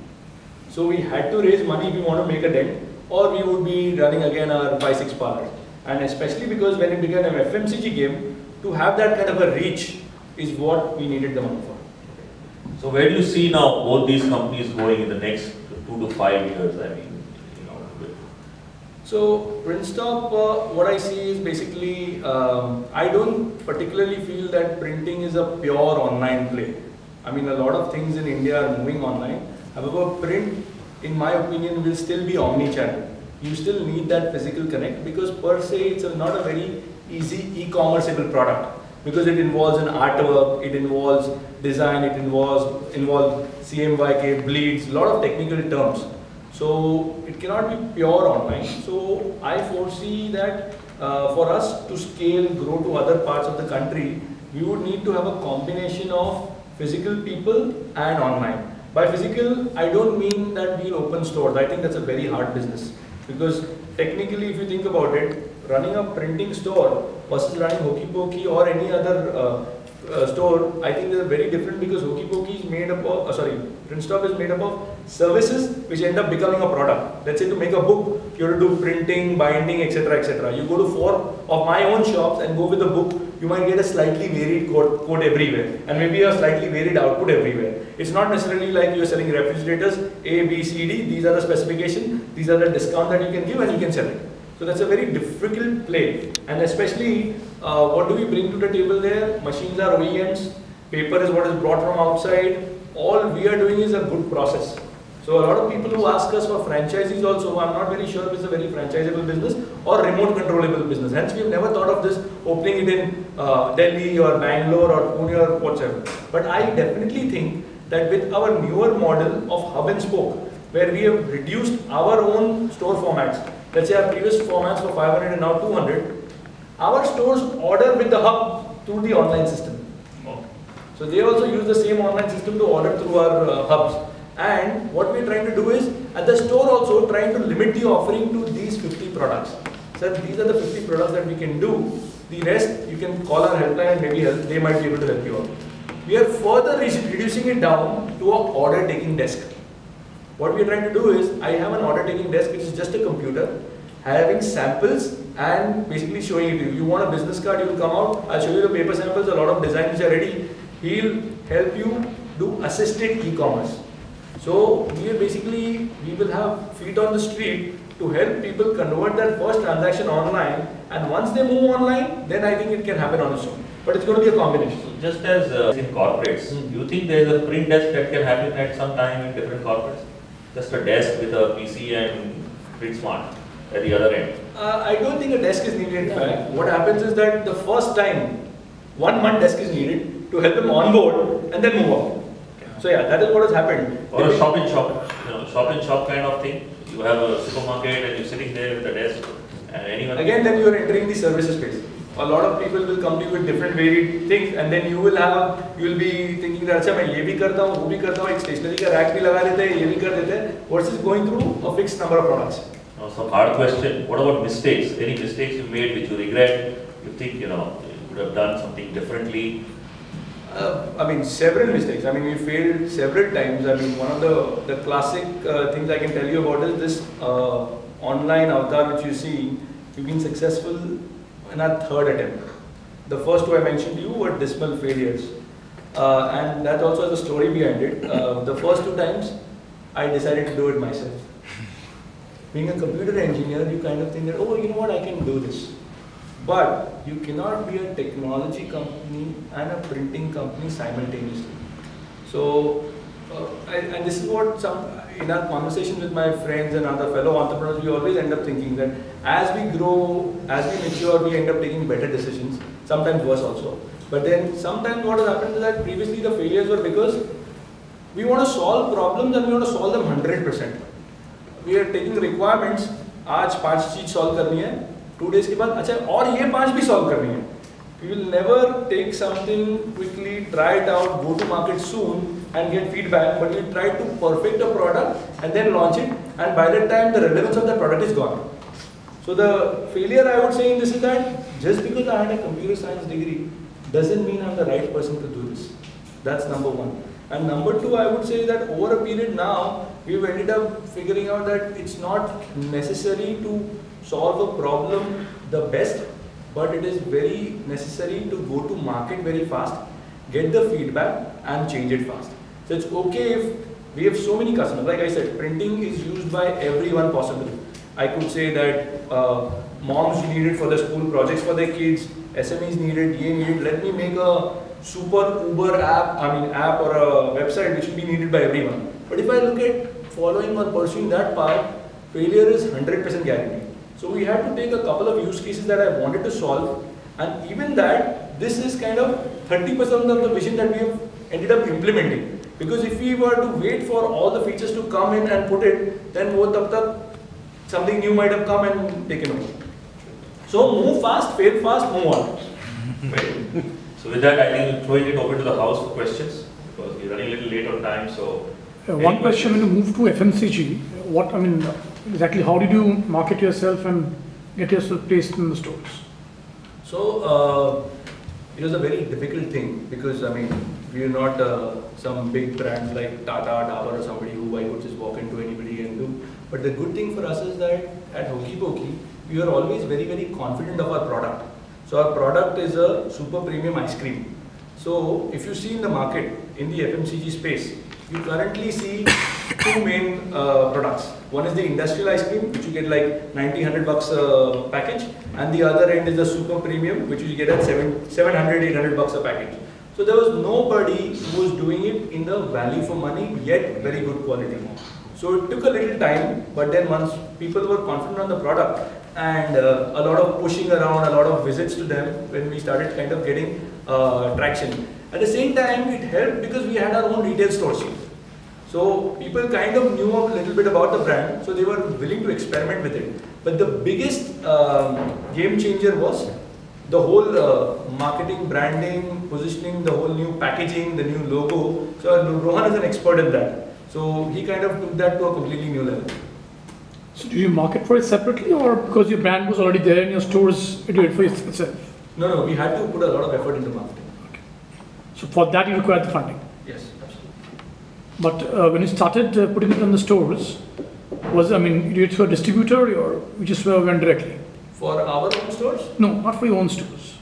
So we had to raise money if we want to make a dent, or we would be running again our 5-6 parlor. And especially because when it became an FMCG game, to have that kind of a reach is what we needed the money for. So where do you see now both these companies going in the next 2 to 5 years? I mean, So PrintStop, what I see is basically, I don't particularly feel that printing is a pure online play. I mean, a lot of things in India are moving online. However, print, in my opinion, will still be omni-channel. You still need that physical connect because per se it's not a very easy e-commerceable product because it involves an artwork, it involves design, it involves CMYK, bleeds, a lot of technical terms. So it cannot be pure online. So I foresee that for us to scale, grow to other parts of the country, we would need to have a combination of physical people and online. By physical, I don't mean that we'll open stores. I think that's a very hard business. Because technically, if you think about it, running a printing store versus running Hokey Pokey or any other store, I think they're very different because Hokey Pokey is made up of, PrintStop is made up of services which end up becoming a product. Let's say to make a book, you have to do printing, binding, etc., etc. You go to 4 of my own shops and go with a book, you might get a slightly varied code everywhere and maybe a slightly varied output everywhere. It's not necessarily like you're selling refrigerators, A, B, C, D, these are the specifications, these are the discount that you can give and you can sell it. So that's a very difficult play, and especially what do we bring to the table there? Machines are OEMs, paper is what is brought from outside, all we are doing is a good process. So a lot of people who ask us for franchisees also, I'm not very sure if it's a very franchisable business or remote controllable business. Hence we've never thought of this opening it in Delhi or Bangalore or Pune or whatever. But I definitely think that with our newer model of hub and spoke, where we have reduced our own store formats, let's say our previous formats were 500 and now 200, our stores order with the hub through the online system. So they also use the same online system to order through our hubs. And what we're trying to do is, at the store also, trying to limit the offering to these 50 products. So these are the 50 products that we can do. The rest, you can call our helpline and maybe they might be able to help you out. We are further reducing it down to an order taking desk. What we are trying to do is, I have an order taking desk which is just a computer, having samples and basically showing it to you. You want a business card, you will come out, I'll show you the paper samples, a lot of designs are ready. He'll help you do assisted e-commerce. So we will have feet on the street to help people convert that first transaction online, and once they move online, then I think it can happen on its own. But it's going to be a combination. So just as in corporates, do you think there is a print desk that can happen at some time in different corporates? Just a desk with a PC and print smart at the other end? I don't think a desk is needed. In fact, what happens is that the first time, 1 month desk is needed to help them onboard and then move on. So yeah, that is what has happened. Or a shop in shop kind of thing. You have a supermarket and you're sitting there with a desk and anyone. Again, then you are entering the services space. A lot of people will come to you with different varied things, and then you will be thinking that अच्छा मैं ये भी करता हूँ, वो भी करता हूँ, एक stationery का rack भी लगा देते हैं, ये भी कर देते हैं, versus going through a fixed number of products. Now, some hard question. What about mistakes? Any mistakes you made which you regret? You think you could have done something differently? I mean, several mistakes. I mean, we failed several times. I mean, one of the classic things I can tell you about is this online avatar which you see. We've been successful in our 3rd attempt. The first 2 I mentioned to you were dismal failures. And that also has a story behind it. The first 2 times, I decided to do it myself. Being a computer engineer, you kind of think that, oh, you know what, I can do this. But you cannot be a technology company and a printing company simultaneously. So And this is what in our conversations with my friends and other fellow entrepreneurs, we always end up thinking that as we grow, as we mature, we end up taking better decisions, sometimes worse also. But then sometimes what has happened is that previously the failures were because we want to solve problems and we want to solve them 100%. We are taking requirements, आज 5 चीज solve करनी है, 2 days के बाद अच्छा और ये 5 भी solve करनी है. We will never take something quickly, try it out, go to market soon and get feedback, but we try to perfect a product and then launch it, and by that time the relevance of the product is gone. So the failure I would say in this is that just because I had a computer science degree doesn't mean I'm the right person to do this. That's number one. And number two, I would say that over a period now, we've ended up figuring out that it's not necessary to solve a problem the best, but it is very necessary to go to market very fast, get the feedback and change it fast. So it's okay if we have so many customers. Like I said, printing is used by everyone possible. I could say that moms need it for the school projects for their kids, SMEs need it, ye need it. Let me make a super Uber app or a website which will be needed by everyone. But if I look at following or pursuing that path, failure is 100% guaranteed. So we had to take a couple of use cases that I wanted to solve, and even that, this is kind of 30% of the vision that we have ended up implementing. Because if we were to wait for all the features to come in and put it, then something new might have come and taken over. So move fast, fail fast, move on. Right. So with that, I think throwing it over to the house for questions, because we're running a little late on time. So one question: when you move to FMCG, exactly how did you market yourself and get yourself placed in the stores? So it was a very difficult thing because we are not some big brands like Tata, Dabur or somebody who I could just walk into anybody and do. But the good thing for us is that at Hokey Pokey, we are always very, very confident of our product. So our product is a super premium ice cream. So if you see in the market, in the FMCG space, you currently see two main products. One is the industrial ice cream, which you get like 90-100 bucks a package, and the other end is the super premium, which you get at 700-800 bucks a package. So there was nobody who was doing it in the value for money, yet very good quality. So it took a little time, but then once people were confident on the product and a lot of pushing around, a lot of visits to them, when we started kind of getting traction. At the same time, it helped because we had our own retail stores. So people kind of knew a little bit about the brand, so they were willing to experiment with it. But the biggest game changer was the whole marketing, branding, positioning, the whole new packaging, the new logo. So Rohan is an expert in that. So he kind of took that to a completely new level. So do you market for it separately, or because your brand was already there in your stores, you did it for itself? No, we had to put a lot of effort into marketing. Okay. So for that you required the funding? Yes, absolutely. But when you started putting it on the stores, you did it through a distributor or you just went directly? For our own stores? No, not for your own stores.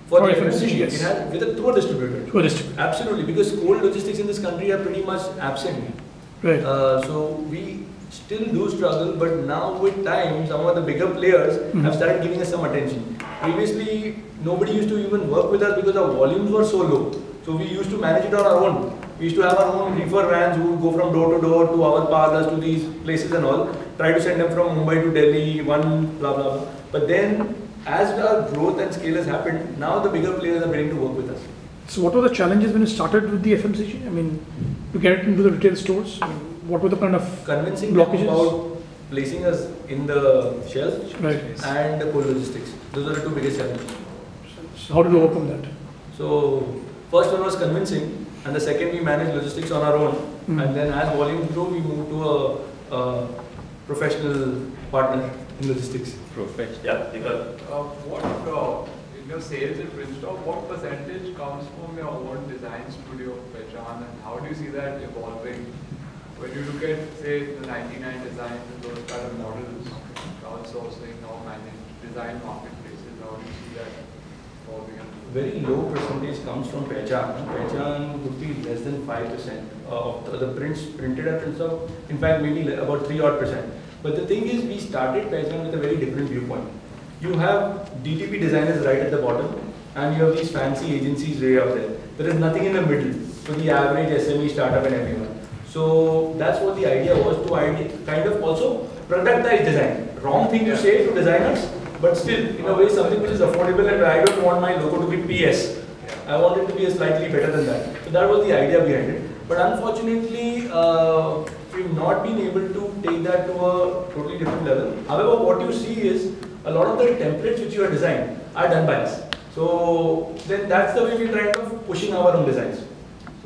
For the FMCG, yes. Through a distributor. Through a distributor. Absolutely, because cold logistics in this country are pretty much absent. Right. So we still do struggle, but now with time, some of the bigger players have started giving us some attention. Previously, nobody used to even work with us because our volumes were so low. So we used to manage it on our own. We used to have our own reefer vans who would go from door to door to our parlors to these places and all, try to send them from Mumbai to Delhi, blah, blah, blah. But then, as our growth and scale has happened, now the bigger players are willing to work with us. So what were the challenges when you started with the FMCG? To get it into the retail stores? What were the kind of convincing blockages? Them about placing us in the shelves, right, and the cold logistics. Those are the two biggest challenges. So how did you overcome that? So first one was convincing, and the second we managed logistics on our own. And then as volumes grow, we moved to a professional partner in logistics. Professional. Yeah, because in your sales at PrintStop, what percentage comes from your own design studio, Pechan, and how do you see that evolving? When you look at, say, the 99 designs and those kind of models, crowdsourcing or managed design marketplaces, how do you see that evolving? Very low percentage comes from Pechan. Pechan would be less than 5% of the printed at PrintStop. In fact, maybe about 3% odd. But the thing is, we started Pechan with a very different viewpoint. You have DTP designers right at the bottom, and you have these fancy agencies way up there. There is nothing in the middle for the average SME startup and everyone. So that's what the idea was, to kind of also productize design. Wrong thing to say to designers, but still in a way something which is affordable, and I don't want my logo to be PS. I want it to be slightly better than that. So that was the idea behind it. But unfortunately, we've not been able to take that to a totally different level. However, what you see is a lot of the templates which you are designed are done by us. So then that's the way we're kind of pushing our own designs.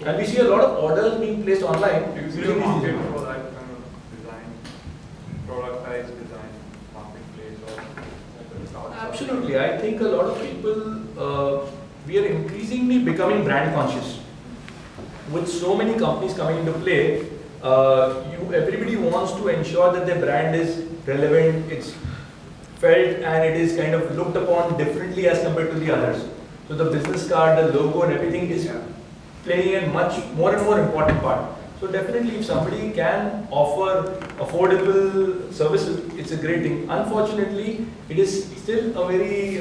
And we see a lot of orders being placed online. Do you see a market for that kind of design, productized design, marketplace or? Absolutely. I think a lot of people, we are increasingly becoming brand conscious. With so many companies coming into play, everybody wants to ensure that their brand is relevant, it's felt, and it is kind of looked upon differently as compared to the others. So the business card, the logo and everything is playing a much more and more important part. So definitely if somebody can offer affordable services, it's a great thing. Unfortunately, it is still a very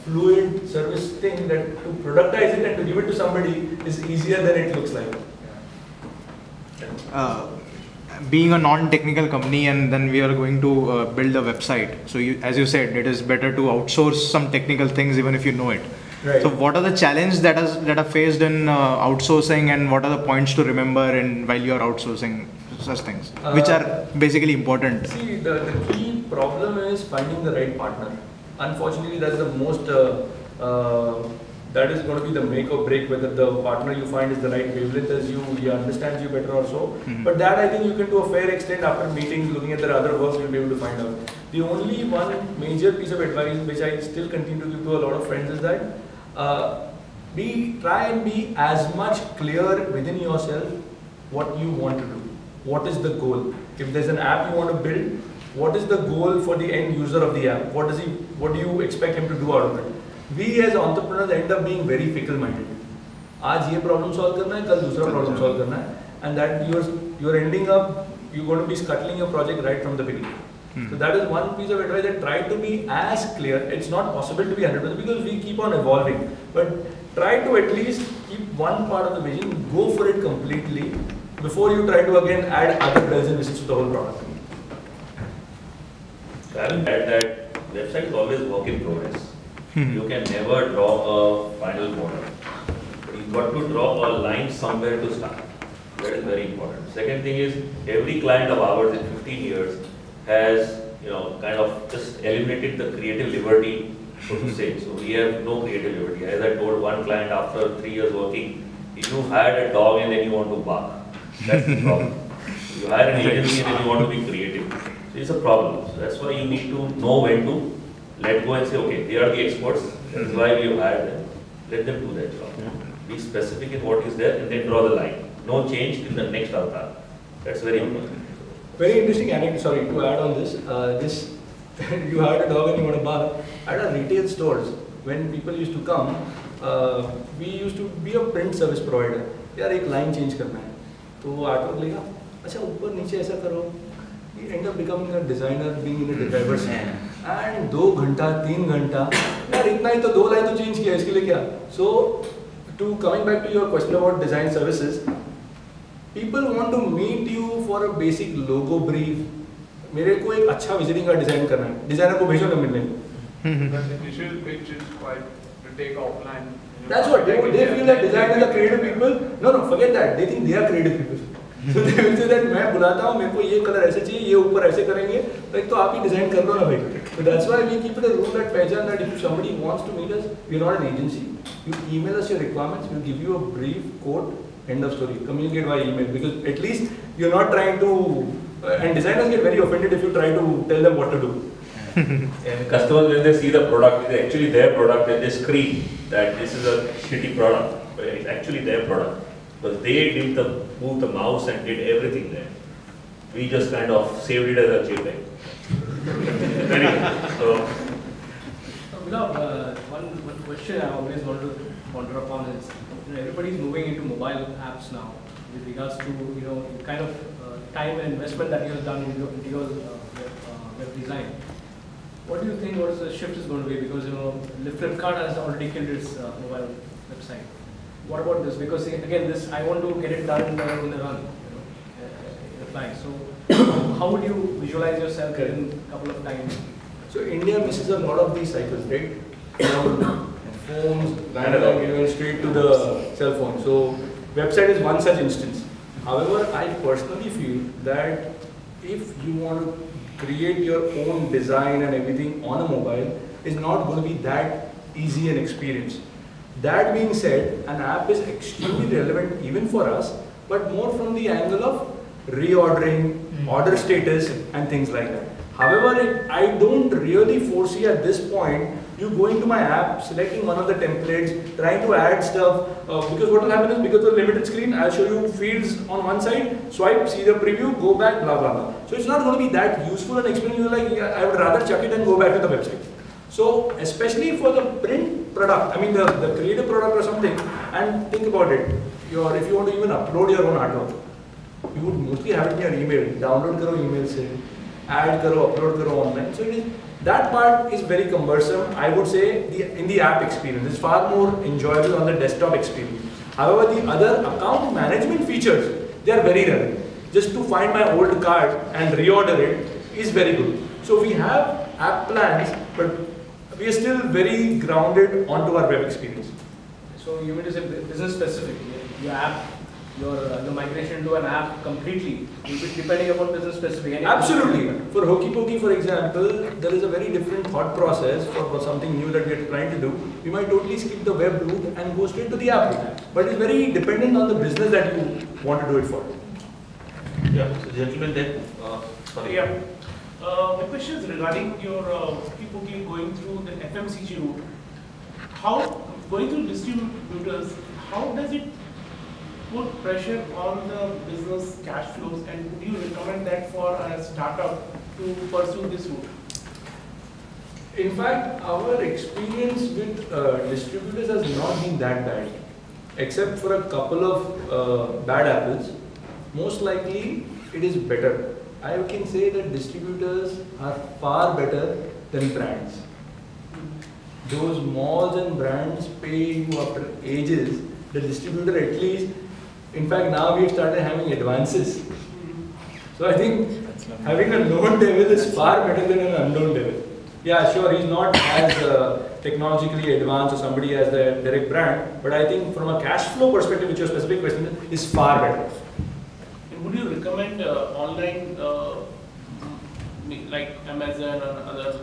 fluid service thing, that to productize it and to give it to somebody is easier than it looks like. Being a non-technical company, and then we are going to build a website. So as you said, it is better to outsource some technical things even if you know it. Right. So what are the challenges that are faced in outsourcing, and what are the points to remember while you are outsourcing such things, which are basically important? See, the key problem is finding the right partner. Unfortunately, that's the most, that is going to be the make or break, whether the partner you find is the right wavelength as you, he understands you better or so. But that I think you can to a fair extent after meeting, looking at their other works, you'll be able to find out. The only one major piece of advice which I still continue to give to a lot of friends is that try and be as much clear within yourself what you want to do. What is the goal? If there's an app you want to build, what is the goal for the end user of the app? What do you expect him to do out of it? We as entrepreneurs end up being very fickle-minded. आज ये problem solve करना है, कल दूसरा problem solve करना है, and that you're ending up, you're going to be scuttling your project right from the beginning. So that is one piece of advice, that try to be as clear. It's not possible to be 100% because we keep on evolving, but try to at least keep one part of the vision, go for it completely before you try to again add other bells and whistles to the whole product. I will add that website is always work in progress. You can never draw a final model. You've got to draw a line somewhere to start. That is very important. Second thing is, every client of ours in 15 years has, kind of just eliminated the creative liberty, so to say. So we have no creative liberty. As I told one client after 3 years working, if you hired a dog and then you want to bark, that's the problem. You hire an agency and then you want to be creative. So it's a problem. So that's why you need to know when to let go and say, okay, they are the experts. That's why we have hired them. Let them do that job. Be specific in what is there and then draw the line. No change in the next avatar. That's very important. Very interesting anecdote, sorry, to add on this. You hired a dog and you want to bark. At our retail stores, when people used to come, we used to be a print service provider. यार एक line change करना है, तो वो artwork लेगा, अच्छा ऊपर नीचे ऐसा करो. We end up becoming a designer, being in a driver's seat. And 2 घंटा, 3 घंटा, यार इतना ही तो 2 लाइन तो change किया, इसके लिए क्या? So, coming back to your question about design services, people want to meet you for a basic logo brief. मेरे को एक अच्छा विजिटिंग कार्ड डिजाइन करना है, डिजाइनर को भेजो ना मिलने को. The initial pitch is quite to take offline. That's what they feel that designers are creative people. No, forget that. They think they are creative people. So they will say that मैं बुलाता हूँ, मेरे को ये colour ऐसे चाहिए, ये ऊपर ऐसे करेंगे, like तो आप ही डिजाइन कर लो ना भाई. So that's why we keep it a rule that पहचान that if somebody wants to meet us, we are not an agency. You email us your requirements, we'll give you a brief quote, end of story. Communicate via email, because at least you're not trying to. And designers get very offended if you try to tell them what to do. And customers, when they see the product, it's actually their product, and they scream that this is a shitty product, but it's actually their product. Because they did moved the mouse and did everything there. We just kind of saved it as a JPEG. Very good. So, Milap, one question I always wanted to ponder upon is, everybody's moving into mobile apps now with regards to kind of time and investment that you have done into your web design. What do you think? What is the shift is going to be? Because Flipkart has already killed its mobile website. What about this? Because again, I want to get it done in the run. apply. So how would you visualize yourself in a couple of times? So India misses a lot of these cycles, right? Phones, landline, straight to the cell phone. So website is one such instance. However, I personally feel that if you want to create your own design and everything on a mobile, it's not going to be that easy an experience. That being said, an app is extremely relevant even for us, but more from the angle of reordering, order status and things like that. However, I don't really foresee at this point you going to my app, selecting one of the templates, trying to add stuff, because what will happen is because of the limited screen, I'll show you fields on one side, swipe, see the preview, go back, blah, blah, blah. So it's not going to be that useful an experience. You're like, yeah, I would rather chuck it and go back to the website. So especially for the print product, I mean the creative product or something, and think about it, if you want to even upload your own artwork, you would mostly have it in your email, download karo email se, add karo, upload karo online. So that part is very cumbersome, I would say, in the app experience. It's far more enjoyable on the desktop experience. However, the other account management features, they are very relevant. Just to find my old card and reorder it is very good. So we have app plans, but we are still very grounded onto our web experience. So you mean to say business specific, your app, your migration to an app completely, depending upon business specific. Absolutely. For Hokey Pokey, for example, there is a very different thought process for something new that we are trying to do. We might totally skip the web route and go straight to the app route. But it's very dependent on the business that you want to do it for. Yeah, so gentlemen then, sorry. Yeah. My question is regarding your Hokey Pokey going through the FMCG route. How, going through distributors, how does it put pressure on the business cash flows, and would you recommend that for a startup to pursue this route? In fact, our experience with distributors has not been that bad. Except for a couple of bad apples, most likely it is better. I can say that distributors are far better than brands. Those malls and brands pay you after ages. The distributor at least, in fact now we've started having advances. So I think having a known devil is far better than an unknown devil. Yeah, sure, he's not as technologically advanced or somebody has the direct brand, but I think from a cash flow perspective, which your specific question is far better. Would you recommend online, like Amazon and other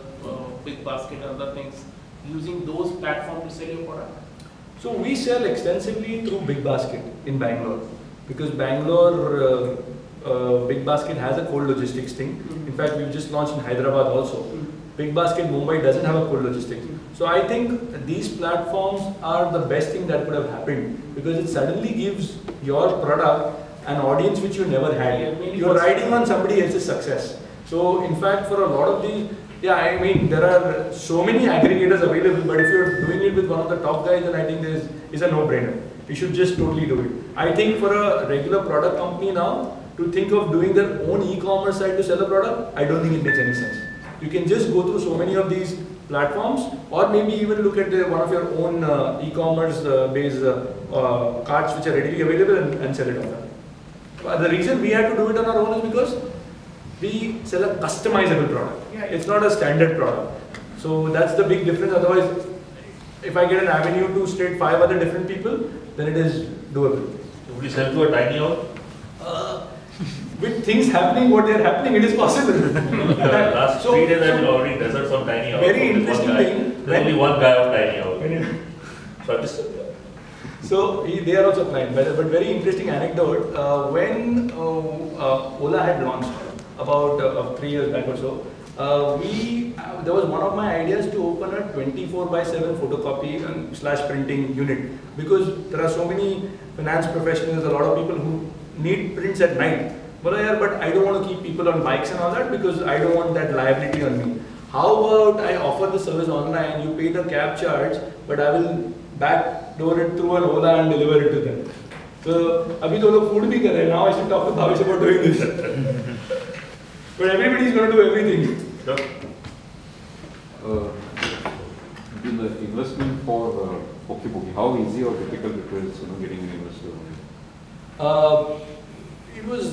big basket and other things, using those platforms to sell your product? So we sell extensively through Big Basket in Bangalore, because Bangalore Big Basket has a cold logistics thing. In fact, we've just launched in Hyderabad also. Big Basket Mumbai doesn't have a cold logistics. So I think these platforms are the best thing that could have happened, because it suddenly gives your product an audience which you never had. You're riding on somebody else's success. So in fact, for a lot of the, yeah, I mean, there are so many aggregators available, but if you're doing it with one of the top guys, then I think this is a no-brainer. You should just totally do it. I think for a regular product company now, to think of doing their own e-commerce site to sell a product, I don't think it makes any sense. You can just go through so many of these platforms, or maybe even look at one of your own e-commerce based carts which are readily available and sell it on that. The reason we had to do it on our own is because we sell a customizable product. It's not a standard product. So that's the big difference. Otherwise, if I get an avenue to straight 5 other different people, then it is doable. So would you sell to a tiny house? With things happening, what they are happening, it is possible. Last 3 days I've been ordering desserts on tiny house. Very interesting thing. There's only one guy on tiny house. So I'm just. So they are also client, but very interesting anecdote. When Ola had launched about 3 years back or so, there was one of my ideas to open a 24/7 photocopy and / printing unit, because there are so many finance professionals, a lot of people who need prints at night. But I don't want to keep people on bikes and all that, because I don't want that liability on me. How about I offer the service online, you pay the cab charge, but I will backdoor it through an Ola and deliver it to them. So, abhi to log food bhi kar rahe. Now I should talk to Bhavesh about doing this. But everybody is going to do everything. The investment for Hokey Pokey, how easy or difficult it was, getting an investor? It was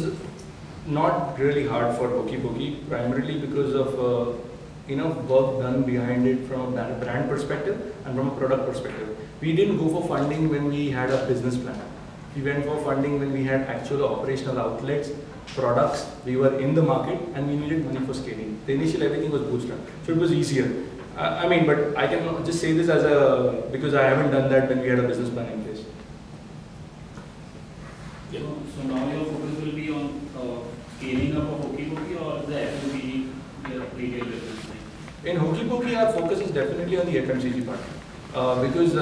not really hard for Hokey Pokey, primarily because of enough work done behind it from a brand perspective and from a product perspective. We didn't go for funding when we had a business plan. We went for funding when we had actual operational outlets, products, we were in the market, and we needed money for scaling. The initial everything was bootstrapped, so it was easier. I mean, but I can just say this because I haven't done that when we had a business plan in place. Yeah. So now your focus will be on scaling up of Hokey Pokey or the FMCG retail business? In Hokey Pokey, our focus is definitely on the FMCG part. Because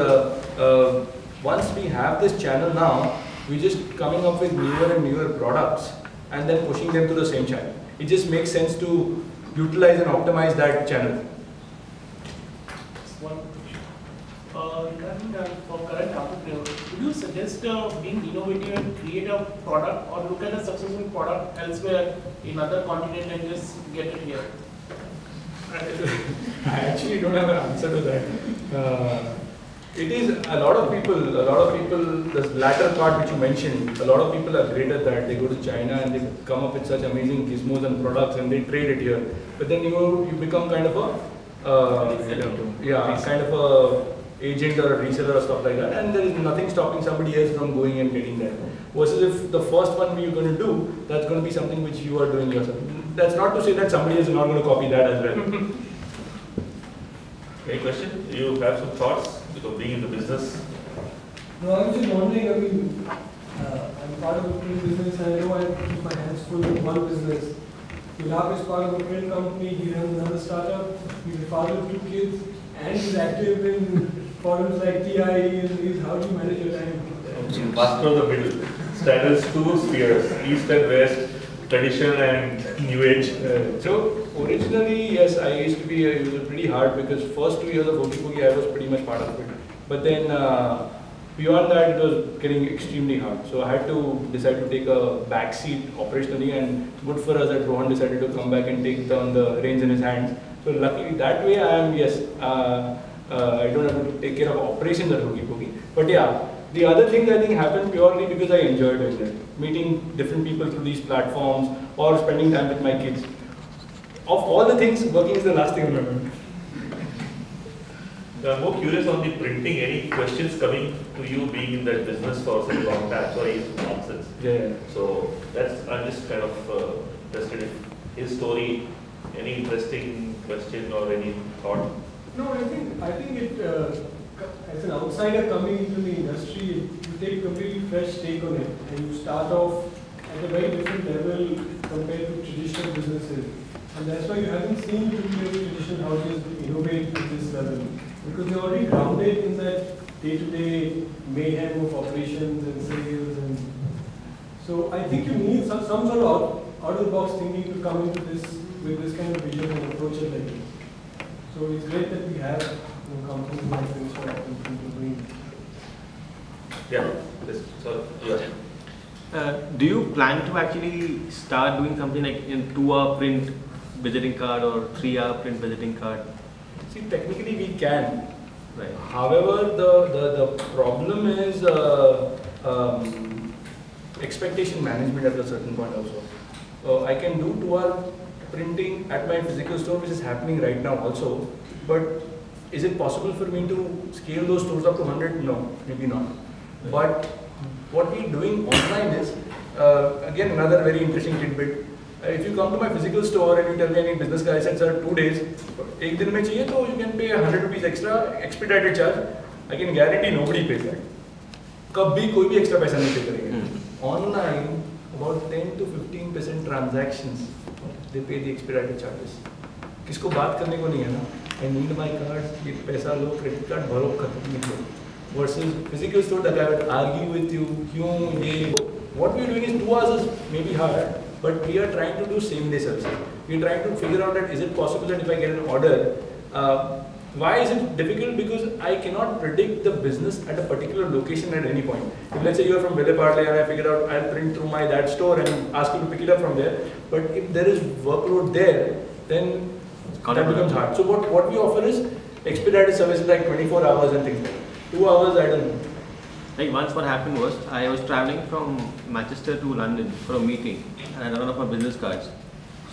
once we have this channel now, we're just coming up with newer and newer products and then pushing them to the same channel. It just makes sense to utilize and optimize that channel. One question. Regarding for current entrepreneur, would you suggest being innovative and create a product or look at a successful product elsewhere in other continent and just get it here? I actually don't have an answer to that. It is a lot of people, the latter part which you mentioned, a lot of people are great at that. They go to China and they come up with such amazing gizmos and products and they trade it here. But then you become kind of kind of a agent or a reseller or stuff like that, and there is nothing stopping somebody else from going and getting there. Versus if the first one you're going to do, that's going to be something which you are doing yourself. That's not to say that somebody else is not going to copy that as well. Any question? Do you have some thoughts because being in the business? No, I was just wondering, I mean, I'm part of a print business and I know I keep my hands full with one business. Milap is part of a print company, he runs another startup, he's a father of 2 kids, and he's active in forums like TIE and how do you manage your time? Master of the middle, straddles 2 spheres, east and west, tradition and new age. So originally, yes, I used to be, it was pretty hard because first 2 years of Hokey Pokey I was pretty much part of it. But then beyond that it was getting extremely hard. So I had to decide to take a back seat operationally, and good for us that Rohan decided to come back and take down the reins in his hands. So luckily that way I am, yes, I don't have to take care of operations at Hokey Pokey. But yeah, the other thing I think happened purely because I enjoyed doing that. Meeting different people through these platforms or spending time with my kids. Of all the things, working is the last thing I remember. I'm more curious on the printing. Any questions coming to you being in that business for such a long time? Sorry, it's nonsense. Yeah. So I'm just kind of interested in his story. Any interesting question or any thought? No, I think it, as an outsider coming into the industry, you take a completely fresh take on it and you start off at a very different level compared to traditional businesses. And that's why you haven't seen too many traditional houses innovate at this level, because they're already grounded in that day-to-day mayhem of operations and sales. And so I think you need some sort of out-of-the-box thinking to come into this with this kind of vision and approach it like this. So it's great that we have companies like PrintStop and doing. Yeah. Do you plan to actually start doing something like in 2-hour print visiting card or 3-hour print visiting card? See, technically we can. Right. However, the problem is expectation management at a certain point also. I can do 2-hour printing at my physical store, which is happening right now also, but is it possible for me to scale those stores up to 100? No, maybe not. But what we're doing online is, again, another very interesting tidbit. If you come to my physical store and you tell me I need business guy, I said, sir, 2 days, एक दिन में चाहिए तो you can pay 100 rupees extra expedited charge. I can guarantee nobody pays that. कभी कोई भी extra पैसा नहीं pay करेंगे. Online, about 10 to 15% transactions, they pay the expedited charges. किसको बात करने को नहीं है ना? I need my card, ये पैसा लो, credit card भरो, खत्म निकलो. Versus physical store that I would argue with you, क्यों ये? What we are doing is 2 hours is maybe hard, but we are trying to do same day services. We are trying to figure out that is it possible that if I get an order, why is it difficult? Because I cannot predict the business at a particular location at any point. If let's say you are from Milap Shah and I figured out I'll print through my that store and ask you to pick it up from there, but if there is workload there, then that becomes hard. So what we offer is expedited services like 24 hours and things like that. 2 hours, I don't know. Like once what happened was, I was traveling from Manchester to London for a meeting and I ran out of my business cards.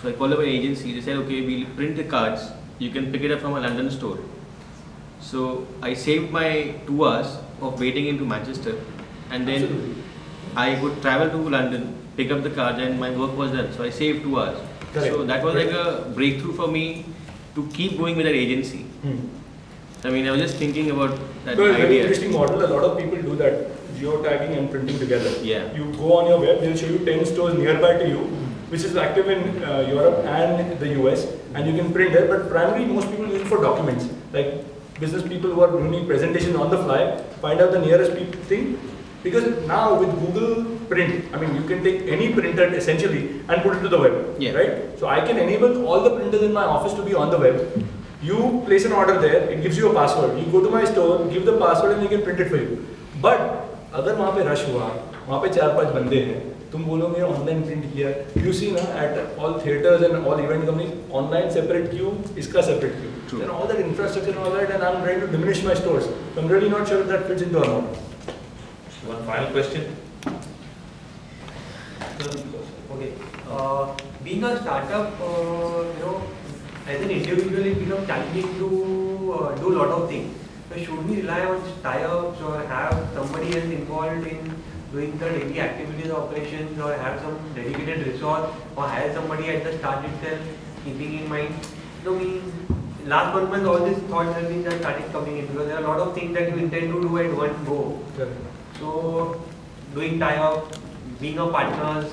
So I called up an agency, they said, okay, we'll print the cards, you can pick it up from a London store. So I saved my 2 hours of waiting into Manchester and then Absolutely. I would travel to London, pick up the cards and my work was done. So I saved 2 hours. Correct. So that was like a breakthrough for me to keep going with that agency. I mean, I was just thinking about that So a very idea. interesting model. A lot of people do that, geotagging and printing together. Yeah. You go on your web, they'll show you 10 stores nearby to you, which is active in Europe and the US, and you can print there. But primarily, most people use it for documents, like business people who are doing presentations on the fly, find out the nearest thing. Because now with Google Print, I mean, you can take any printer essentially and put it to the web, Yeah. right? So I can enable all the printers in my office to be on the web. You place an order there, it gives you a password. You go to my store, give the password and they can print it for you. But अगर वहाँ पे rush हुआ, वहाँ पे 4-5 बंदे हैं, तुम बोलोगे online print किया. You see ना at all theaters and all event companies, online separate queue, इसका separate queue. True. Then all that infrastructure and all that, and I'm trying to diminish my stores. So I'm really not sure if that fits into our model. One final question. Okay. Being a startup, as an individual, it becomes challenging to do a lot of things. So should we rely on tie-ups or have somebody else involved in doing the daily activities operations, or have some dedicated resource, or hire somebody at the start itself, keeping in mind? Last 1 month, all these thoughts have been started coming in, because there are a lot of things that you intend to do at one go. So, doing tie-up, being a partners.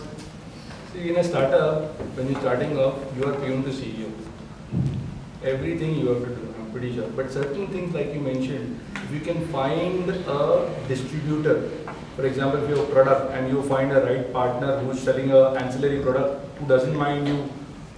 See, in a startup, when you're starting off, you are peon to CEO. Everything you have to do, I'm pretty sure. But certain things, like you mentioned, if you can find a distributor, for example, if you have a product and you find a right partner who's selling an ancillary product who doesn't mind you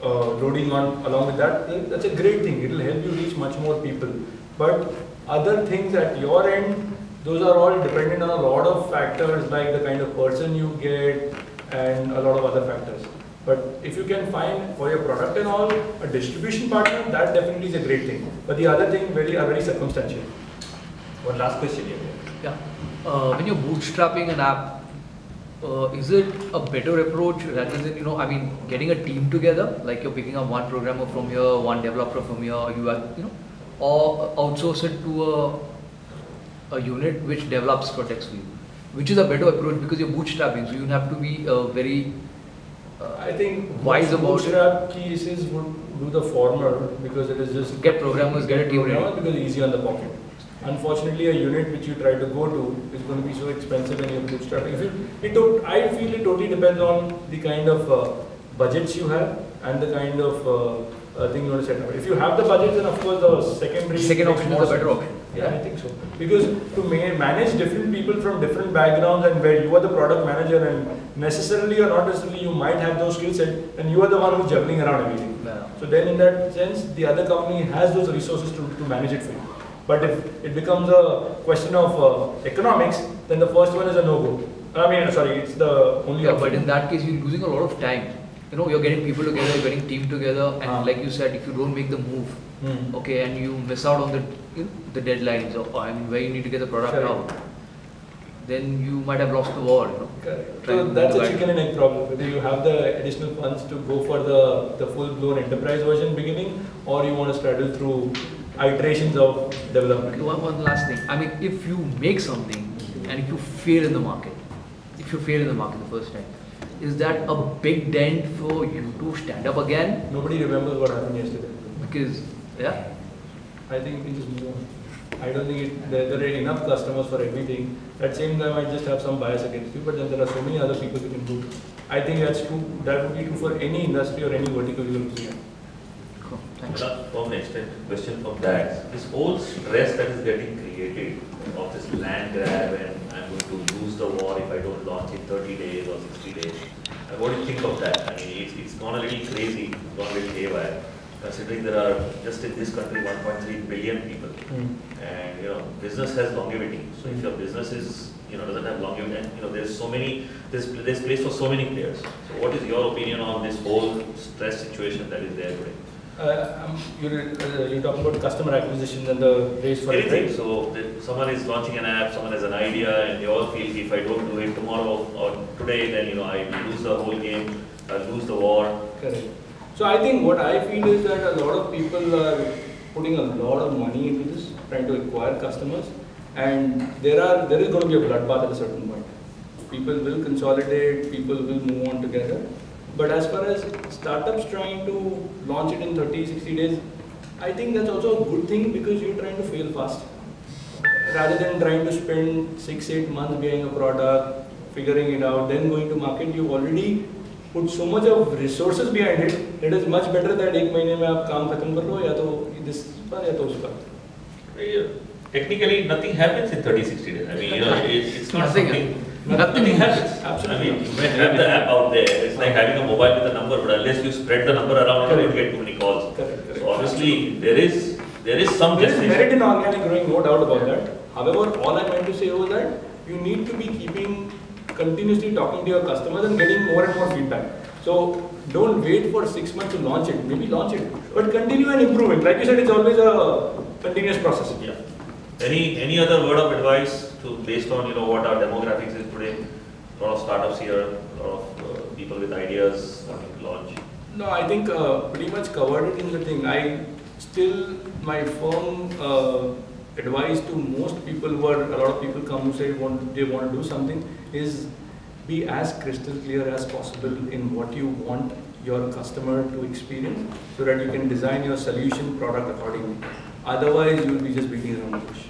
loading on along with that, then that's a great thing. It will help you reach much more people. But other things at your end, those are all dependent on a lot of factors, like the kind of person you get and a lot of other factors. But if you can find for your product and all a distribution partner, that definitely is a great thing. But the other thing are very circumstantial. One last question here. Yeah. When you're bootstrapping an app, is it a better approach rather than getting a team together, like you're picking up one programmer from here, one developer from here, or outsource it to a unit which develops products for you, which is a better approach because you're bootstrapping, so you have to be very I think wise about it. bootstrap cases would do the former because it is just Get programmers, get a team ready. because it's easy on the pocket. Unfortunately, a unit which you try to go to is going to be so expensive when you're bootstrapping. I feel it totally depends on the kind of budgets you have and the kind of thing you want to set up. If you have the budget, then of course the second option is a better option. Yeah, I think so. Because to manage different people from different backgrounds and where you are the product manager and necessarily or not necessarily you might have those skill set and you are the one who's juggling around everything. Yeah. So then in that sense, the other company has those resources to manage it for you. But if it becomes a question of economics, then the first one is a no-go. It's the only option. But in that case, you're losing a lot of time. You're getting people together, you're getting team together, and like you said, if you don't make the move, okay, and you miss out on the deadlines, or where you need to get the product out, then you might have lost the war. Correct. So that's a chicken and egg problem. Whether you have the additional funds to go for the full-blown enterprise version beginning, or you want to straddle through iterations of development. Okay, one last thing. If you make something and if you fail in the market, the first time, is that a big dent for you to stand up again? Nobody remembers what happened yesterday. Because, I think we can just move on. I don't think there are enough customers for everything. At the same time, I just have some bias against you, but then there are so many other people you can do. I think that's true. That would be true for any industry or any vertical you're looking at. Cool. Thanks. From next question from that, this whole stress that is getting created of this land grab and I'm going to lose the war if I don't launch in 30 days or 60 days. What do you think of that? It's gone a little crazy, it's gone a little haywire. Considering there are just in this country 1.3 billion people, and business has longevity. So if your business is doesn't have longevity, and there's place for so many players. So what is your opinion on this whole stress situation that is there today? You're talking about customer acquisition and the race for it, Anything. right? So someone is launching an app, someone has an idea, and they all feel if I don't do it tomorrow or today, then I lose the whole game, I'll lose the war. Correct. So I think what I feel is that a lot of people are putting a lot of money into this, trying to acquire customers, and there is going to be a bloodbath at a certain point. People will consolidate, people will move on together. But as far as startups trying to launch it in 30, 60 days, I think that's also a good thing because you're trying to fail fast. Rather than trying to spend 6, 8 months behind a product, figuring it out, then going to market, you've already put so much of resources behind it. It is much better that 1 month में आप काम खत्म कर लो या तो this पर या तो उस पर. Technically, nothing happens in 30, 60 days. I mean, it's not something. Nothing happens. Absolutely. I mean, you may have the app out there. It's like having a mobile with a number, but unless you spread the number around, you don't get too many calls. Correct. So obviously, there is some There is gestation. merit in organic growing, no doubt about that. However, all I meant to say was that you need to be continuously talking to your customers and getting more and more feedback. So don't wait for 6 months to launch it. Maybe launch it, but continue and improve it. Like you said, it's always a continuous process. Yeah. Any other word of advice based on what our demographics is today? A lot of startups here, a lot of people with ideas wanting to launch. No, I think pretty much covered it in the thing. My firm advice to most people a lot of people come who say they want to do something is be as crystal clear as possible in what you want your customer to experience so that you can design your solution product accordingly. Otherwise, you will be just beating around the bush.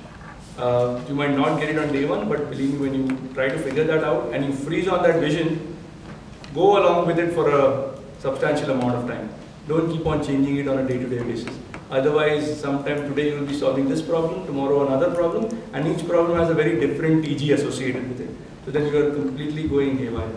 You might not get it on day one, but believe me, when you try to figure that out and you freeze on that vision, go along with it for a substantial amount of time. Don't keep on changing it on a day-to-day basis. Otherwise, sometime today you will be solving this problem, tomorrow another problem, and each problem has a very different TG associated with it. So then you are completely going haywire.